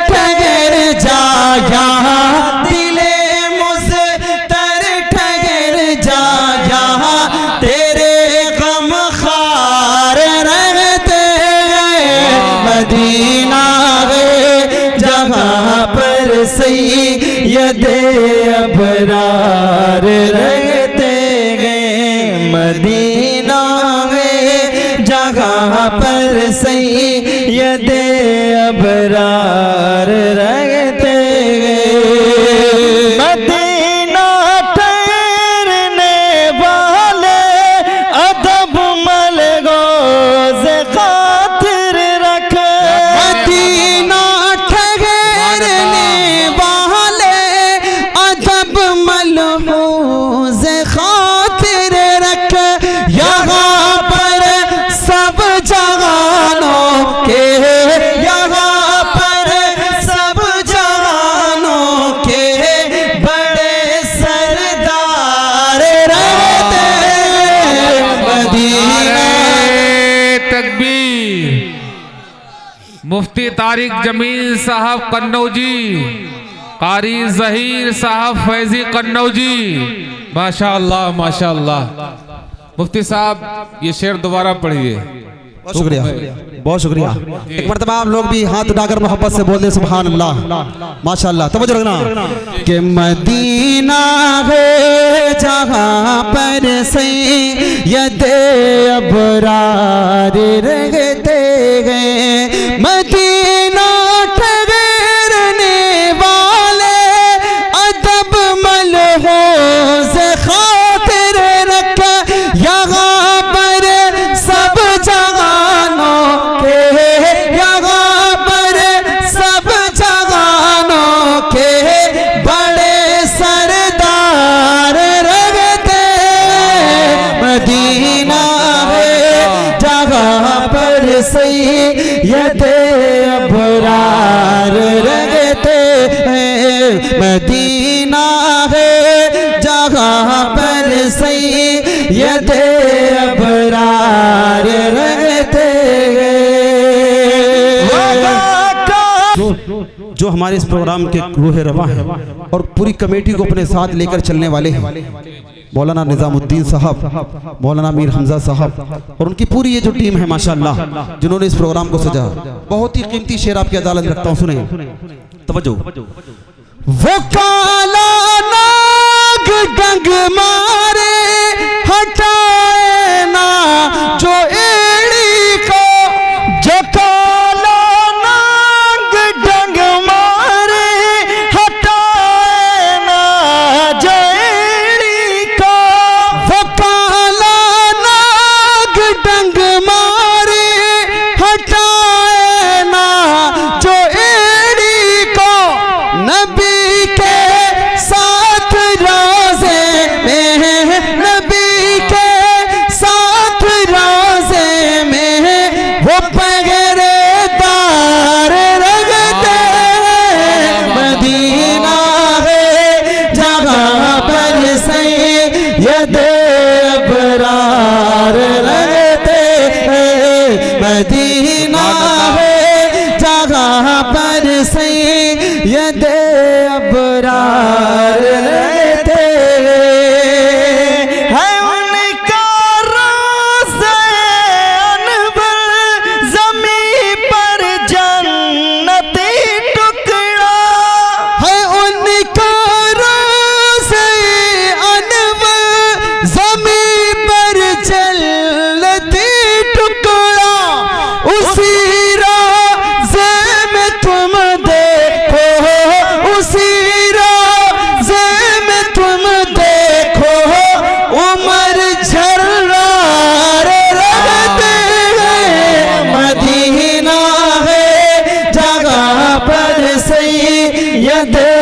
ठहर जा यहाँ, दिल मुज़तर ठहर जा यहाँ, तेरे गम खार रहते हैं। मदीना है जहाँ पर सैयदे अबरार रहते हैं, मदीना है जहाँ पर सैयदे अबरार रहते हैं।
मदीना ठहरने वाले अदब मलगोज़ खातिर रख,
मदीना ठहरने वाले अदब मलहूज़ खातिर रख, यहाँ पर सब जहानों के, यहाँ पर सब जहानों के बड़े सरदार रहते हैं। मदीना
तकबीर। मुफ्ती तारिक जमील साहब कन्नौजी, कारी ज़हीर साहब फैजी कन्नौजी, माशाअल्लाह माशाअल्लाह। मुफ्ती साहब ये शेर दोबारा पढ़िए।
बहुत शुक्रिया, बहुत शुक्रिया। एक मरतबा आप लोग भी हाथ उठाकर मोहब्बत से बोल दे सुभान अल्लाह, माशाअल्लाह। तवज्जो रखना कि मदीना है जहाँ पर सैयदे अबरार रहते हैं, मदीना ठहरने वाले अदब मलहूज़ खातिर रख, यहाँ पर सब जहानों के, यहाँ पर सब जहानों के बड़े सरदार रहते, मदीना है जहाँ पर सैयदे अबरार रहते हैं, मदीना है जहाँ पर सैयदे अबरार रहते हैं। जो हमारे इस प्रोग्राम के रूह रवा है और पूरी कमेटी को अपने साथ लेकर चलने वाले हैं, मौलाना निजामुद्दीन साहब, मौलाना मीर हमजा साहब और उनकी पूरी ये जो टीम है माशाअल्लाह, जिन्होंने इस प्रोग्राम को सजा। बहुत ही कीमती शेर आपकी अदालत रखता हूँ, सुने तवज्जो। वो काला नाग डंग मारे हटाए ना जो एड़ी को, जो काला नाग डंग मारे हटाए ना जो एड़ी को, वो काला नाग डंग मारे हटाए ना जो एड़ी को, नबी के साथ रोज़े में, नबी के साथ रोज़े में वो पहरेदार रखते, मदीना है जहाँ पर सैयदे अबरार रहते हैं, मदीना है जहाँ पर सैयदे अबरार रहते हैं, उनका रोज़े अनवर ज़मीं पर जन्नती टुकड़ा है, उनका रोज़े अनवर ज़मीं पर जन्नती टुकड़ा, उसी रोज़े में तुम देखो, उसी रोज़े में तुम देखो उमर झर्रार रहते हैं, मदीना है जहाँ पर सैयदे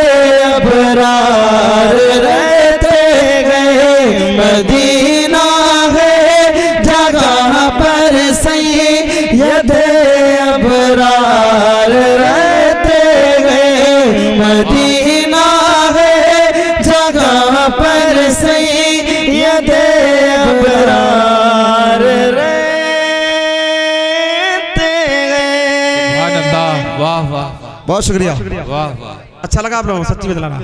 अबरार रहते हैं, मदीना है जहाँ पर सैयदे अबरार रहते हैं, मदीना है जहाँ पर सैयदे अबरार रहते हैं।
सुभान अल्लाह, वाह वाह
बहुत शुक्रिया,
वाह वाह।
अच्छा लगा आप लोगों को, सच्ची बतलाना।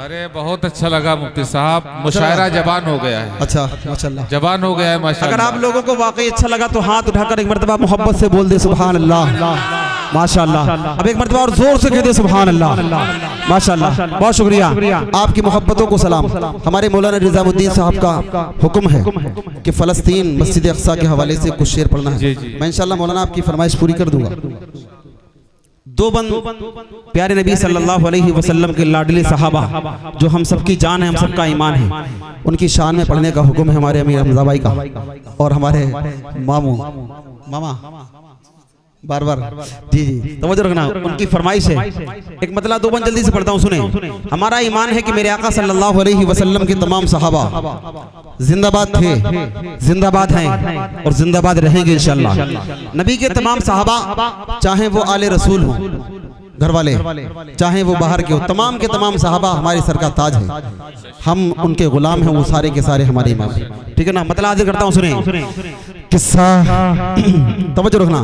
अरे बहुत अच्छा लगा मुफ्ती साहब, मुशायरा जबान हो गया है,
अच्छा माशाअल्लाह,
जबान हो गया है माशाअल्लाह।
अगर आप लोगों को वाकई अच्छा लगा तो हाथ उठाकर एक मरतबा मोहब्बत से बोल दे सुभान अल्लाह, माशाअल्लाह। अब एक मरतबा और जोर से कह दे सुभान अल्लाह, माशाअल्लाह। बहुत शुक्रिया, आपकी मोहब्बतों को सलाम। हमारे मौलाना निजामुद्दीन साहब का हुक्म है कि फ़लस्तीन मस्जिद अक़सा के हवाले से कुछ शेर पढ़ना है। मैं इंशाअल्लाह मौलाना आपकी फरमाइश पूरी कर दूंगा। दो बंद प्यारे नबी सल्लल्लाहु अलैहि वसल्लम के लाडले सहाबा जो हम सबकी जान है, हम सबका ईमान है, उनकी शान में पढ़ने का हुक्म है हमारे अमीर हमजा भाई का और हमारे मामा बार बार जी तवज्जो रखना, उनकी फरमाइश है। एक मतलब दो बंद जल्दी से पढ़ता हूँ, सुने। हमारा ईमान है कि मेरे आका सल्लल्लाहु अलैहि वसल्लम के तमाम सहाबा जिंदाबाद थे, जिंदाबाद हैं और जिंदाबाद रहेंगे इंशाअल्लाह। नबी के तमाम सहाबा, चाहे वो आले रसूल हो घर वाले, चाहे वो बाहर के हो, तमाम के तमाम सहाबा हमारे सर का ताज है, हम उनके गुलाम हैं, वो सारे के सारे हमारे इमाम हैं। ठीक है ना, मतलब हाजिर करता हूँ, सुने किस्सा, तवज्जो रखना।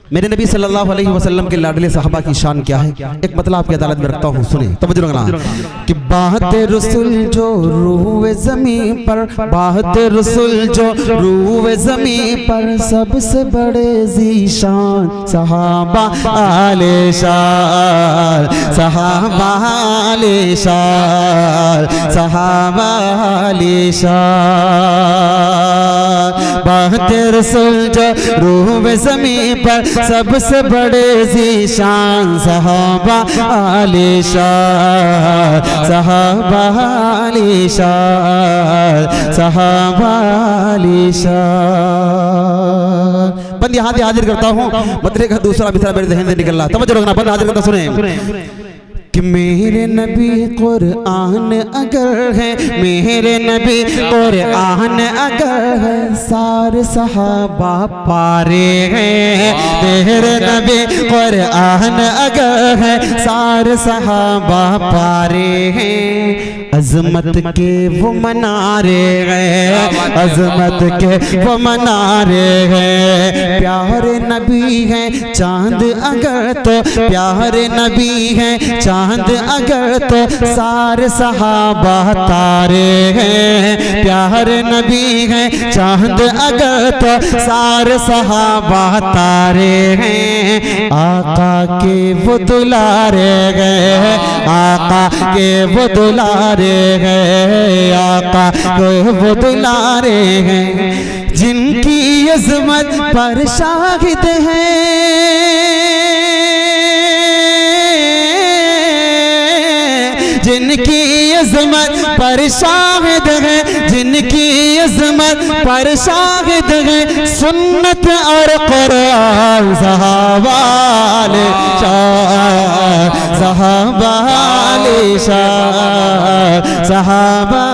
मेरे नबी सल्लल्लाहु अलैहि वसल्लम के लाडले साहबा की शान क्या है, एक मतलब आपकी अदालत में रखता हूँ, सुने तवज्जो रखना। कि बात रसूल जो रूए ज़मीन पर, बात रसूल जो रूए ज़मीन पर, सबसे बड़े ज़ीशान सहाबा आले शान, सहाबा आले शान, सहाबा आले शान। बात रसूल जो रूए ज़मीन पर, सबसे बड़े ज़ीशान सहाबा आले शान, सहाबा आले शान, सहाबा आले शान। बंद यहाँ हाजिर करता हूँ, मतरे का दूसरा मिसरा मेरे ज़हन से निकल रहा, तवज्जो रखना, बंद हाजिर करता सुने। कि मेरे नबी कुरआन अगर है, मेरे नबी कुरआन अगर है, सारे सहाबा पारे हैं। मेरे नबी कुरआन अगर है, सारे सहाबा पारे हैं। अजमत के वो मनारे हैं, अजमत के वो मनारे हैं। प्यारे नबी हैं चांद अगर तो, प्यारे नबी हैं चांद अगर तो, सारे सहाबा तारे हैं। प्यारे नबी हैं चांद अगर तो, सारे सहाबा तारे हैं। आका के वो दुलारे गए, आका के वो दुलारे गए, आका के वो दुलारे हैं। जिनकी अज़मत पर शाहिद हैं, जिनकी अज़मत पर शाहिद है, जिनकी अज़मत पर शाहिद है, सुन्नत और कुरान सहाबा आले शान, सहाबा आले शान, सहाबा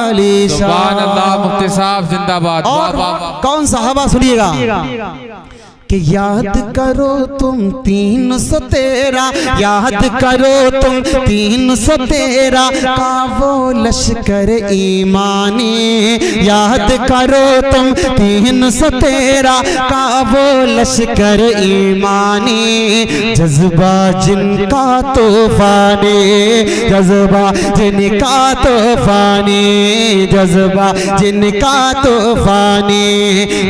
आले शान।
सुभान अल्लाह, मुफ्ती साहब जिंदाबाद।
और कौन सहाबा सुनिएगा कि याद करो तुम 313, याद करो तुम 313 का वो लश्कर ईमानी, याद करो तुम 313 का वो लश्कर ईमानी। जज्बा जिनका तूफानी, जज्बा जिनका तूफानी, जज्बा जिनका तूफानी।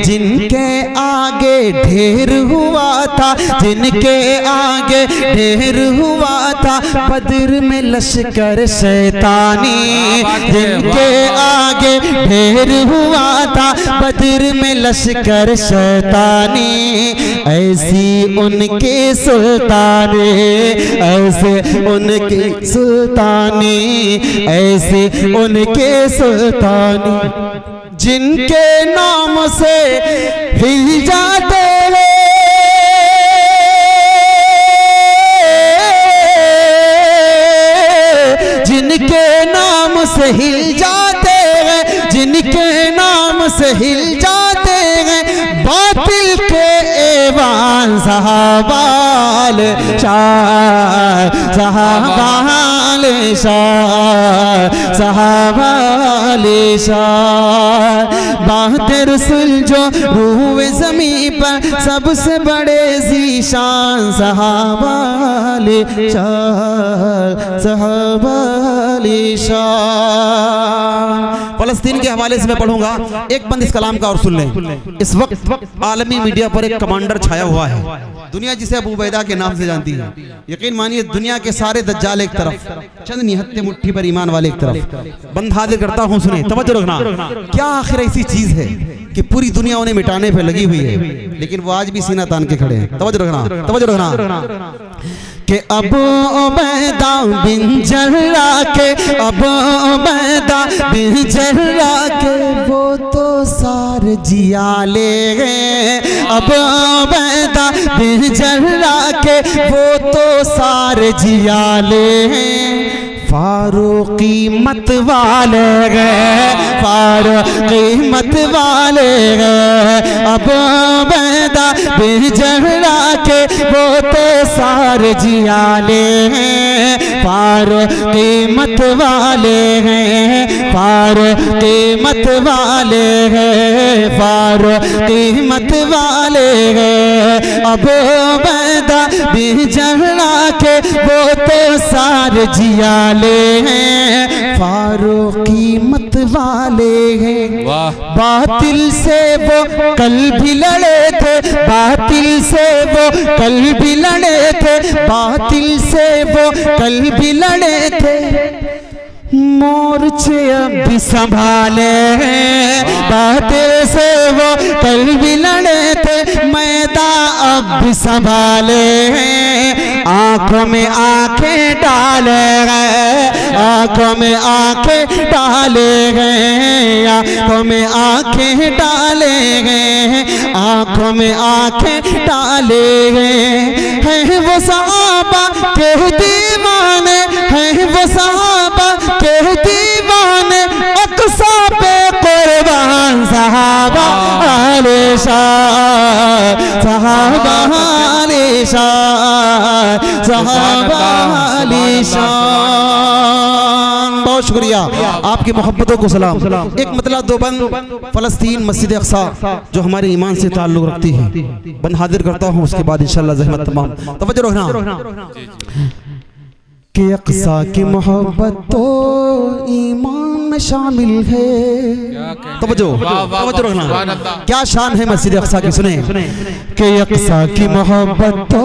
जिनके आगे ढेर हुआ था, जिनके आगे ढेर हुआ था, बद्र में लश्कर शैतानी। जिनके आगे ढेर हुआ था, बद्र में लश्कर शैतानी। ऐसी उनके सुल्तानी, ऐसे उनके सुल्तानी, ऐसे उनके सुल्तानी। जिनके नाम से हिल जाते जिनके नाम से हिल जाते हैं, जिनके नाम से हिल जाते हैं, बातिल के ऐवान सहाबा आले शान, सहाबा आले शान, सहाबा आले शान। बात रसूल जो रूए ज़मीन पर, सबसे बड़े ज़ीशान सहाबा आले शान, सहाबा आले शान। फ़लस्तीन के हवाले से मैं पढ़ूंगा, एक बंद इस कलाम का और सुन लें। इस वक्त आलमी मीडिया पर एक कमांडर छाया हुआ है, दुनिया जिसे अबू उबैदा के नाम से जानती है। यकीन मानिए दुनिया के सारे दज्जाल एक तरफ, चंद निहत्ते मुट्ठी पर ईमान वाले एक तरफ। बंद हाजिर करता हूँ, सुने तवज्जो रखना। क्या आखिर ऐसी चीज है कि पूरी दुनिया उन्हें मिटाने पे लगी हुई है, लेकिन वो आज भी सीना तान के खड़े हैं। तवज्जो रखना, तवज्जो रखना कि अबू उबैदा बिन जर्राह के, अबू उबैदा बिन जर्राह के, वो तो सारे जिया ले गए। अबू उबैदा बिन जर्राह के, वो तो सारे जिया ले गए। फारूकी मत वाले गए, फारूकी मत वाले गए। अबू उबैदा बिन जर्राह के, वो तो सारे जिया ले हैं। फारूकी मत वाले हैं,
फारूक कीमत वाले हैं, फारूक कीमत वाले हैं। अबू बैदा भी जहरा के वो तो सारे जियाले हैं, फारूक कीमत वाले हैं। बातिल से वो कल भी लड़े थे, बातिल से वो कल भी लड़े थे, बातिल से वो कल भी लड़े थे। मोर्चे अब भी संभाले हैं, बातिल से वो कल भी लड़े थे, मैदान अब भी संभाले हैं। आंखों में आंखें डाले गए, आंखों में आंखें डाले गए, आंखों में आंखें डाले गए, आंखों में आंखें डाले गए। हैं वो सहाबा के दीवाने, हैं वो सहाबा के दीवाने, अक़सा पे कुर्बान सहाबा आलिशान, सहाबा आलिशान, सहाबा आलिशान। बहुत शुक्रिया, आपकी मोहब्बतों को सलाम। एक मतलब दो बंद फ़लस्तीन मस्जिद अक़सा जो हमारे ईमान से ताल्लुक़ रखती है, बंद हाजिर करता हूँ, उसके बाद इंशाअल्लाह ज़हमत तमाम। तवज्जो रखना कि अक़सा की मोहब्बत तो ईमान में शामिल है। तवज्जो रखना, क्या शान है मस्जिद अक़सा की, सुने कि अक़सा की मोहब्बत तो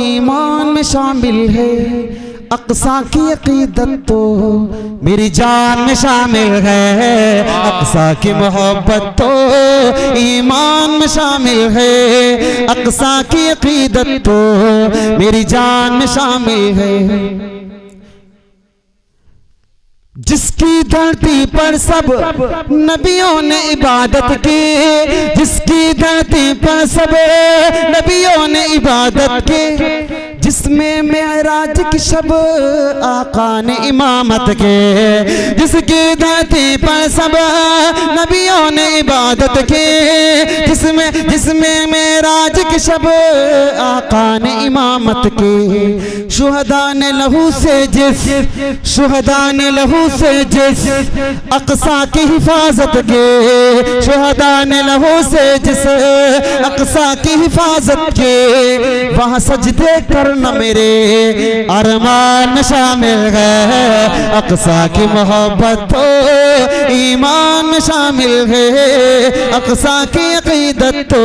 ईमान में शामिल है, अक़सा की अक़ीदत तो मेरी जान में शामिल है। अक़सा की मोहब्बत तो ईमान में शामिल है, अक़सा की अक़ीदत तो मेरी जान में शामिल है। जिसकी धरती पर सब नबियों ने इबादत की, जिसकी धरती पर सब नबियों ने इबादत की, जिसमें मेराज की शब आका ने इमामत के, जिसकी धरती पर सब नबियों ने इबादत की, जिसमें मेराज की शब आका ने इमामत की। शुहदा ने लहू से जिस, शुहदा ने लहू से जिस अक़सा की हिफाजत के, शुहदा ने लहू से जिस अक़सा की हिफाजत के, वहाँ सजदे करना मेरे अरमान में शामिल है। अक़सा की मोहब्बत तो ईमान में शामिल है, अक़सा की अक़ीदत तो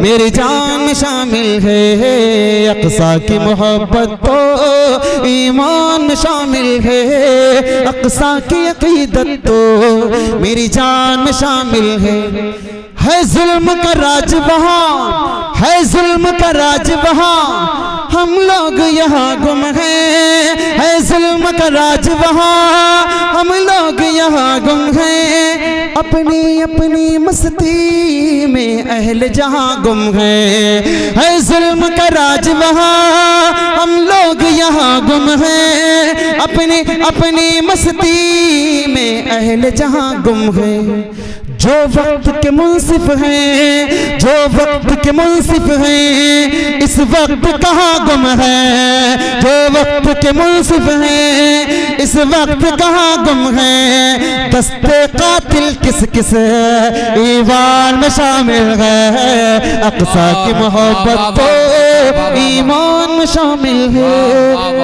मेरी जान में शामिल है। अक़सा की मोहब्बत तो ईमान में शामिल है, अक़सा की अक़ीदत तो मेरी जान में शामिल है जुल्म का राज वहाँ, है जुल्म का राज वहाँ, हम लोग यहाँ गुम है जुल्म का राज वहाँ, हम लोग यहाँ गुम हैं। अपनी अपनी मस्ती में अहल जहाँ गुम है जुल्म का राज वहाँ, हम लोग यहाँ गुम हैं। अपनी अपनी मस्ती में अहल जहाँ गुम है। जो वक्त के मुंसिफ हैं, जो वक्त के मुंसिफ हैं, इस वक्त कहाँ गुम है। जो वक्त के मुंसिफ हैं, इस वक्त कहाँ गुम है। दस्ते कातिल किस किस ईवान में शामिल है। अक़सा की मोहब्बत तो ईमान में शामिल है,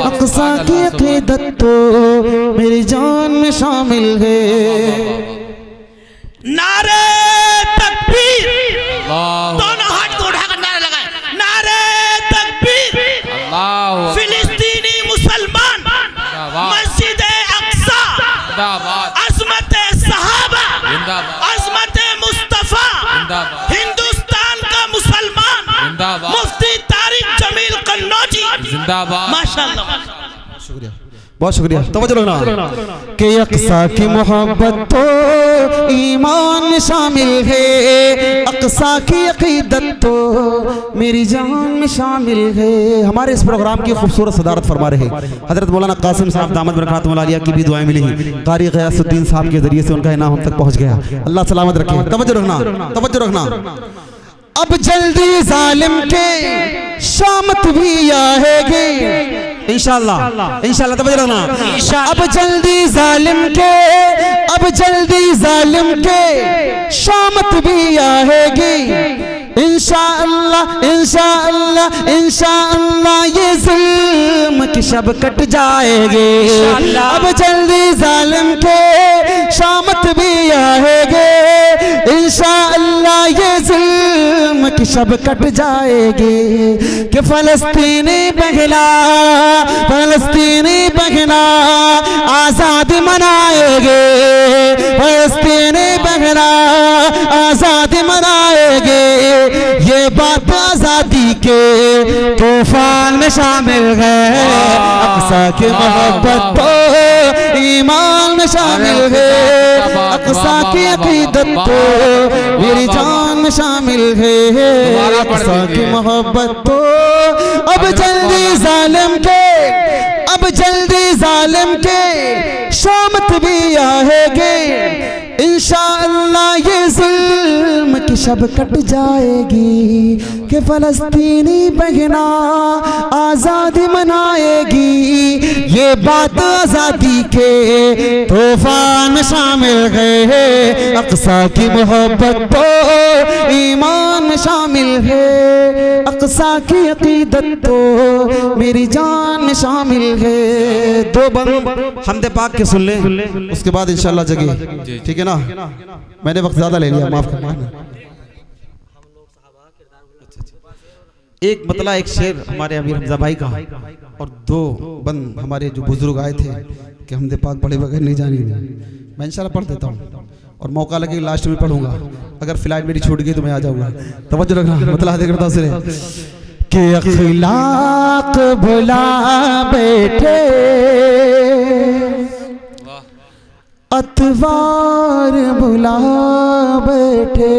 अक़सा की अक़ीदत तो मेरी जान में शामिल है।
नारे तकबीर, दोनों हाथ को उठाकर नारा लगाए, नारे तकबीर। फिलिस्तीनी मुसलमान, मस्जिद अक़सा, अज़मत सहाबा, अज़मत मुस्तफ़ा, हिंदुस्तान का मुसलमान, मुफ्ती तारिक जमील कन्नौजी जिंदाबाद। माशाअल्लाह,
शुक्रिया, बहुत शुक्रिया। तवज्जो रखना
कि अक़सा की मोहब्बत तो ईमान में शामिल है, अक़सा की अक़ीदत तो मेरी जान में शामिल है। हमारे इस प्रोग्राम की खूबसूरत सदारत फरमा रहे हज़रत मौलाना कासिम साहब दामद बरकातुहुल आलिया की भी दुआएं मिली हैं। कारी ग़ियासुद्दीन साहब के ज़रिए से उनका इनाम हम तक पहुँच गया। अल्लाह सलामत रखे। तवज्जो रखना, तवज्जो रखना। अब जल्दी जालिम के शामत भी आएगी इंशाअल्लाह, इंशाअल्लाह। तवज्जो रखना। अब जल्दी जालिम के अब जल्दी जालिम के शामत भी आएगी, इंशाअल्लाह इंशाअल्लाह इंशाअल्लाह ये जुल्म की शब कट जाएगी। अब जल्दी जालिम के शामत भी आएगी, इंशाअल्लाह ये जुल्म की शब कट जाएगी। कि फलस्तीनी बहना आजाद मनाएगे, फलस्तीनी बहना आजाद मनाएगे। ये बात आजादी के तूफान में शामिल है, अक्सा की मोहब्बत तो ईमान में शामिल है, अक्सा की अकीदत तो मेरी जान में शामिल है, अक्सा की मोहब्बत तो अब जल्दी जालिम के शामत भी आएगी, इंशाअल्लाह ये जुल्म की शब कट जाएगी। कि फलस्तीनी बहना आज़ादी मनाएगी, ये बात आज़ादी के तूफान में शामिल है, अक्सा की मोहब्बत तो ईमान में शामिल है, अक्सा की अकीदत तो मेरी जान में शामिल है।
दो बंद हमदे पाक के सुन लें, उसके बाद इंशाल्लाह जगह, ठीक है ना? मैंने वक्त ज्यादा ले लिया, माफ करना। एक मतला एक शेर हमारे अमीर हमजा भाई का, और दो बंद हमारे जो बुजुर्ग आए थे कि हमदे पाक पढ़े बगैर नहीं जानी, मैं इंशाल्लाह पढ़ देता हूँ और मौका लगे लास्ट में पढ़ूंगा। अगर फ्लाइट मेरी छूट गई तो मैं आ जाऊंगा। तवज्जो रखना, मतला दे करता उसे
कि अखलाक भुला बैठे अतवार भुला बैठे।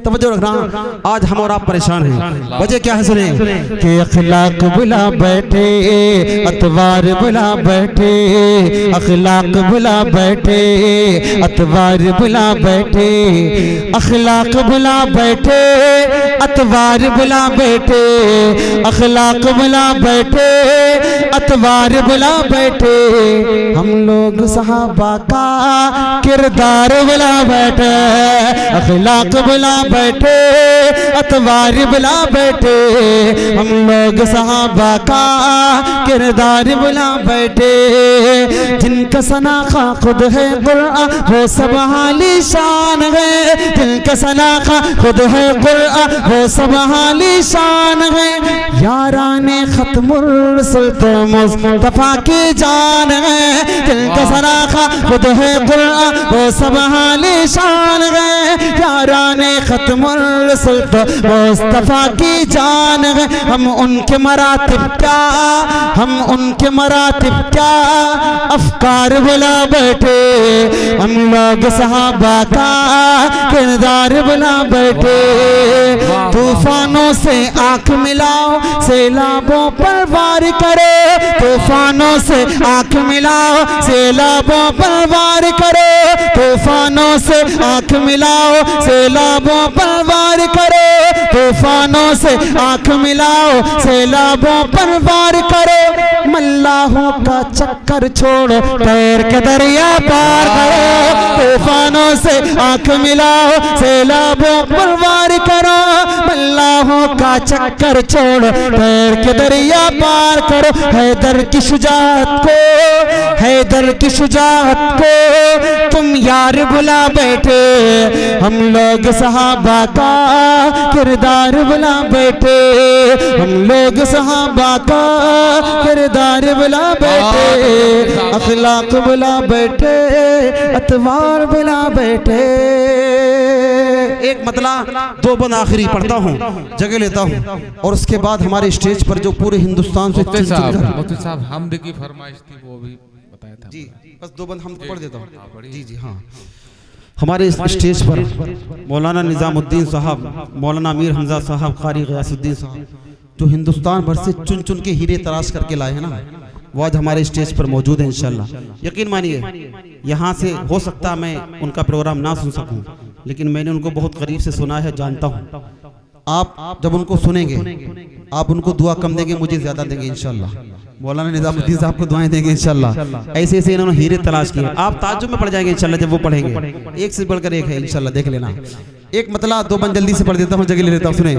तवज्जो रखना, आज हम और आप परेशान हैं, वजह क्या है सुने।
कि अखलाक भुला बैठे अतवार भुला बैठे, अखलाक भुला बैठे अतवार भुला बैठे, अखलाक भुला बैठे अतवार भुला बैठे, अखलाक भुला बैठे अतवार भुला बैठे। हम लोग सहाबा का किरदार भुला बैठे, अखलाक भुला बैठे अतवार भुला बैठे। हम लोग सहाबा का किरदार भुला बैठे, जिनका सनाखा खुद है कुरान वो सब हाली शान है, जिनका सनाखा खुद है कुरान वो सब हाली शान है। याराने खत्मुर रसूल तो मुस्तफा की जान है, जिनका सनाखा खुद है कुरान वो सब हाली शान है। याराने खत्मुर रसूल तो मुस्तफा की जान है। हम उनके मरातिब क्या, हम उनके मरातिब क्या अफकार भुला बैठे, हम लोग सहाबा का किरदार भुला बैठे। तूफानों से आंख मिलाओ सैलाबों पर वार करो, तूफानों से आंख मिलाओ सैलाबों पर वार करो, तूफानों से आंख मिलाओ सैलाबों पर वार करो, तूफानों से आंख मिलाओ सैलाबों पर वार करो। मल्लाहों का चक्कर छोड़ो तैर के दरिया पार करो, तूफानों से आंख मिलाओ सैलाबों पर वार करो। मल्लाहों का चक्कर छोड़ो तैर के दरिया पार करो। हैदर की शुजाअत को, हैदर की शुजाअत को तुम यार भुला बैठे, हम लोग सहाबा का किरदार भुला बैठे, हम लोग सहाबा का किरदार भुला बैठे, अखलाक भुला बैठे अतवार भुला बैठे।
एक मतला दो बंद आखिरी पढ़ता हूँ, जगह लेता हूँ, और उसके बाद हमारे स्टेज पर जो पूरे हिंदुस्तान से
मुफ्ती साहब हमद की फरमाइश थी वो भी बताया था
जी, बस दो बंद हम पढ़ देता हूँ। जी जी हाँ, हमारे इस स्टेज पर मौलाना निजामुद्दीन साहब, मौलाना अमीर हमजा साहब, कारी गयासुद्दीन साहब, जो हिंदुस्तान भर से चुन चुन के हीरे तराश करके लाए हैं ना, वो आज हमारे स्टेज पर मौजूद है। इंशाल्लाह यकीन मानिए, यहाँ से हो सकता मैं उनका प्रोग्राम ना सुन सकूं, लेकिन मैंने उनको बहुत करीब से सुना है, जानता हूँ। आप जब उनको सुनेंगे, आप उनको दुआ कम देंगे, मुझे ज़्यादा देंगे इंशाल्लाह। मौलाना निजामुद्दीन साहब को दुआएं देंगे इंशाल्लाह। ऐसे ऐसे इन्होंने हीरे तलाश किए, आप ताज्जुब में पड़ जाएंगे इंशाल्लाह जब वो पढ़ेंगे। एक से बढ़कर एक है इंशाल्लाह, देख लेना। एक मतलब 2 बन जल्दी से पढ़ देता हूँ, जगह ले लेता हूँ। सुने,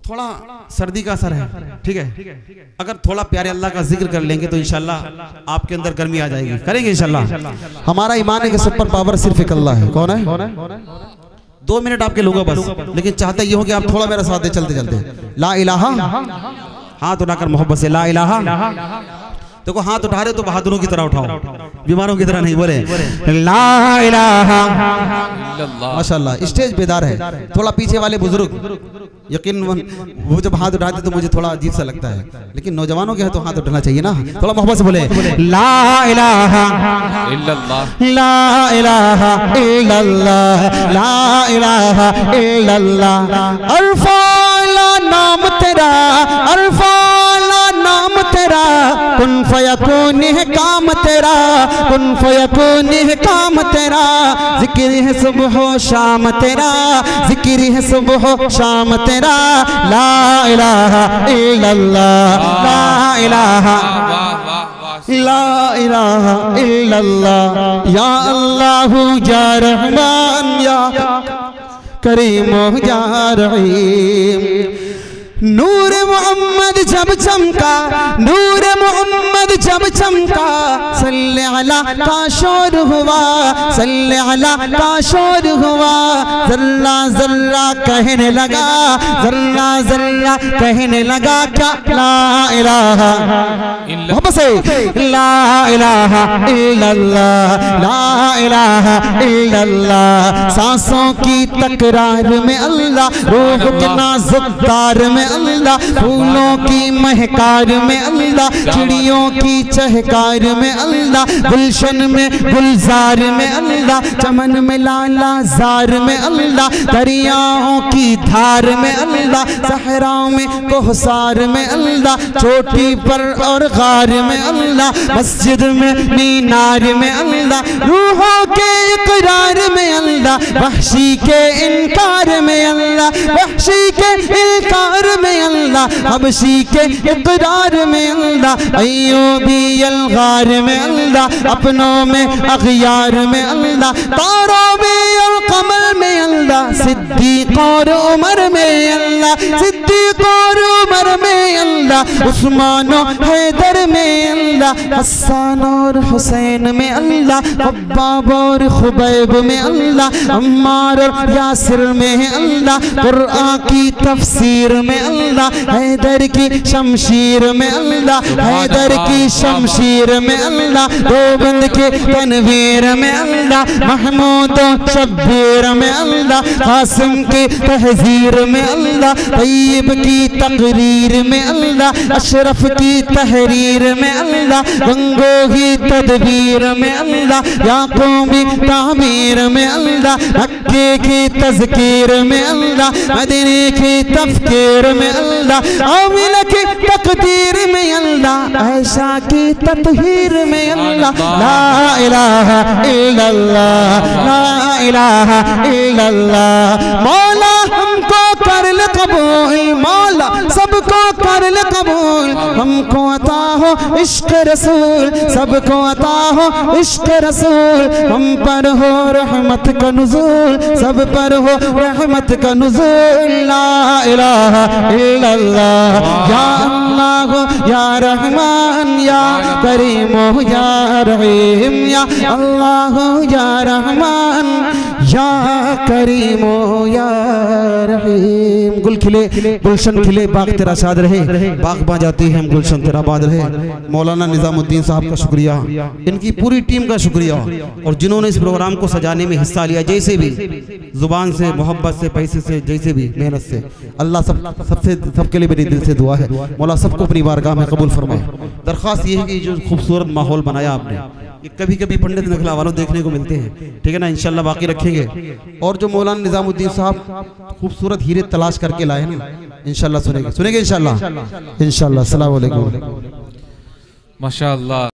थोड़ा सर्दी का असर है, ठीक है, अगर थोड़ा प्यारे अल्लाह का जिक्र कर लेंगे तो इंशाल्लाह आपके अंदर गर्मी आ जाएगी। करेंगे इंशाल्लाह। हमारा ईमान है कि सुपर पावर सिर्फ एक अल्लाह है। कौन है? 2 मिनट आपके लूंगा बस, लेकिन चाहते ये हो कि आप थोड़ा मेरा साथ दे चलते चलते। ला इलाहा, हाथ उठाकर मोहब्बत से ला इलाहा। देखो हाथ उठा रहे तो बहादुरों की तरह उठाओ, बीमारों की तरह नहीं। बोले ला इलाहा इल्लल्लाह। माशाल्लाह, स्टेज बेदार है। थोड़ा पीछे वाले बुजुर्ग यकीन वो जब हाथ उठाते तो मुझे थोड़ा अजीब सा लगता है, लेकिन नौजवानों के है तो हाथ उठाना चाहिए ना। थोड़ा मोहब्बत से बोले ला इलाहा इल्लल्लाह, ला इलाहा इल्लल्लाह, ला इलाहा इल्लल्लाह। अरफाला नाम तेरा, अरफाला नाम तेरा, कुन फयकून है काम तेरा, कुन फयकून है काम तेरा। जिक्र है सुबह शाम तेरा, जिक्र है सुबह शाम तेरा। ला इलाहा इल्लल्लाह, ला इलाहा, ला इलाहा इल्लल्लाह। या अल्लाह या रहमान या करीम या रहीम। नूर मोहम्मद जब चमका, नूर मोहम्मद जब चमका, सल्ले अला का शोर हुआ, सल्ले अला का शोर हुआ। जर्रा जर्रा कहने लगा, जर्रा जर्रा कहने लगा क्या? ला इलाहा इल्लल्लाह, ला इलाहा इल्लल्लाह, ला इलाहा इल्लल्लाह। सांसों की तकरार में अल्लाह, रूह के नाजुक तार में अल्लाह, फूलों की महकार में अल्लाह, चिड़ियों की चहकार में अल्लाह, गुलशन में गुलजार में अल्लाह, चमन में लाला जार में अल्लाह, दरियाओं की धार में अल्लाह, सहराओं में कोहसार में अल्लाह, चोटी पर और गार में अल्लाह, मस्जिद में मीनार में अल्लाह, रूहों के इकरार में अल्लाह, वहशी के इनकार में अल्लाह, वहशी के इनकार में अल्लाह, हबशी के इकरार में अल्लाह, अय्यूबी अलगार में अल्लाह, अपनों में अगयार में अल्लाह, तारों में और कमर में अल्लाह, सिद्दीक और उमर में अल्लाह, सिद्दीक और उमर में अल्लाह, उस्मान और हैदर में अल्लाह, हसन और हुसैन में अल्लाह, अब्बाब और खुबैब में अल्लाह, अम्मार और यासिर में अल्लाह, कुरआन की तफसीर में अल्लाह, हैदर की शमशीर में अल्लाह, हैदर की शमशीर में अल्लाह, गोविंद के तनवीर में अल्लाह, महमूद शब्बीर में अल्लाह, कासिम की तहजीर में अल्लाह, तैयब की तकरीर में अल्लाह, अशरफ की तहरीर में अल्लाह, गंगोही तदबीर में अल्लाह, याकूबी तामीर में अल्लाह, मक्के की तज़कीर में अल्लाह, मदीने की तफ़कीर में अल्लाह, आमिना की तकदीर में अल्लाह, आयशा की ततहीर में अल्लाह। ला इलाहा इल्लल्लाह, ला इलाहा इल्लल्लाह। मौला हमको कर ले कबूल, मौला सबको कर ले कबूल, हमको अता हो इश्क रसूल, सबको अता हो इश्क रसूल, हम पर हो रहमत का नुज़ूल, सब पर हो रहमत का नुज़ूल। ला इलाहा इल्लल्लाह, या अल्लाह या रहमान या करीम या रहीम, या अल्लाह या रहमान या करीम या रहीम। गुल खिले गुलशन खिले, बाग तेरा शाद रहे, बाग बा जाती है हम गुलशन तेरा बाद रहे। मौलाना निजामुद्दीन साहब का शुक्रिया, इनकी पूरी टीम का शुक्रिया, और जिन्होंने इस प्रोग्राम को सजाने में हिस्सा लिया, जैसे भी जुबान से, मोहब्बत से, पैसे से, जैसे भी मेहनत से। अल्लाह सबसे सबके लिए मेरी दिल से दुआ है, मौला सबको अपनी बारगाह में कबूल फरमाए। दरख्वास्त ये है कि जो खूबसूरत माहौल बनाया आपने, ये कभी कभी पंडित नखला वालों देखने को मिलते हैं, ठीक है ना, इंशाल्लाह बाकी रखेंगे। और जो मौलाना निजामुद्दीन साहब खूबसूरत हीरे तलाश करके लाए ना, इंशाल्लाह सुनेंगे इंशाल्लाह। अस्सलाम वालेकुम।
माशाअल्लाह।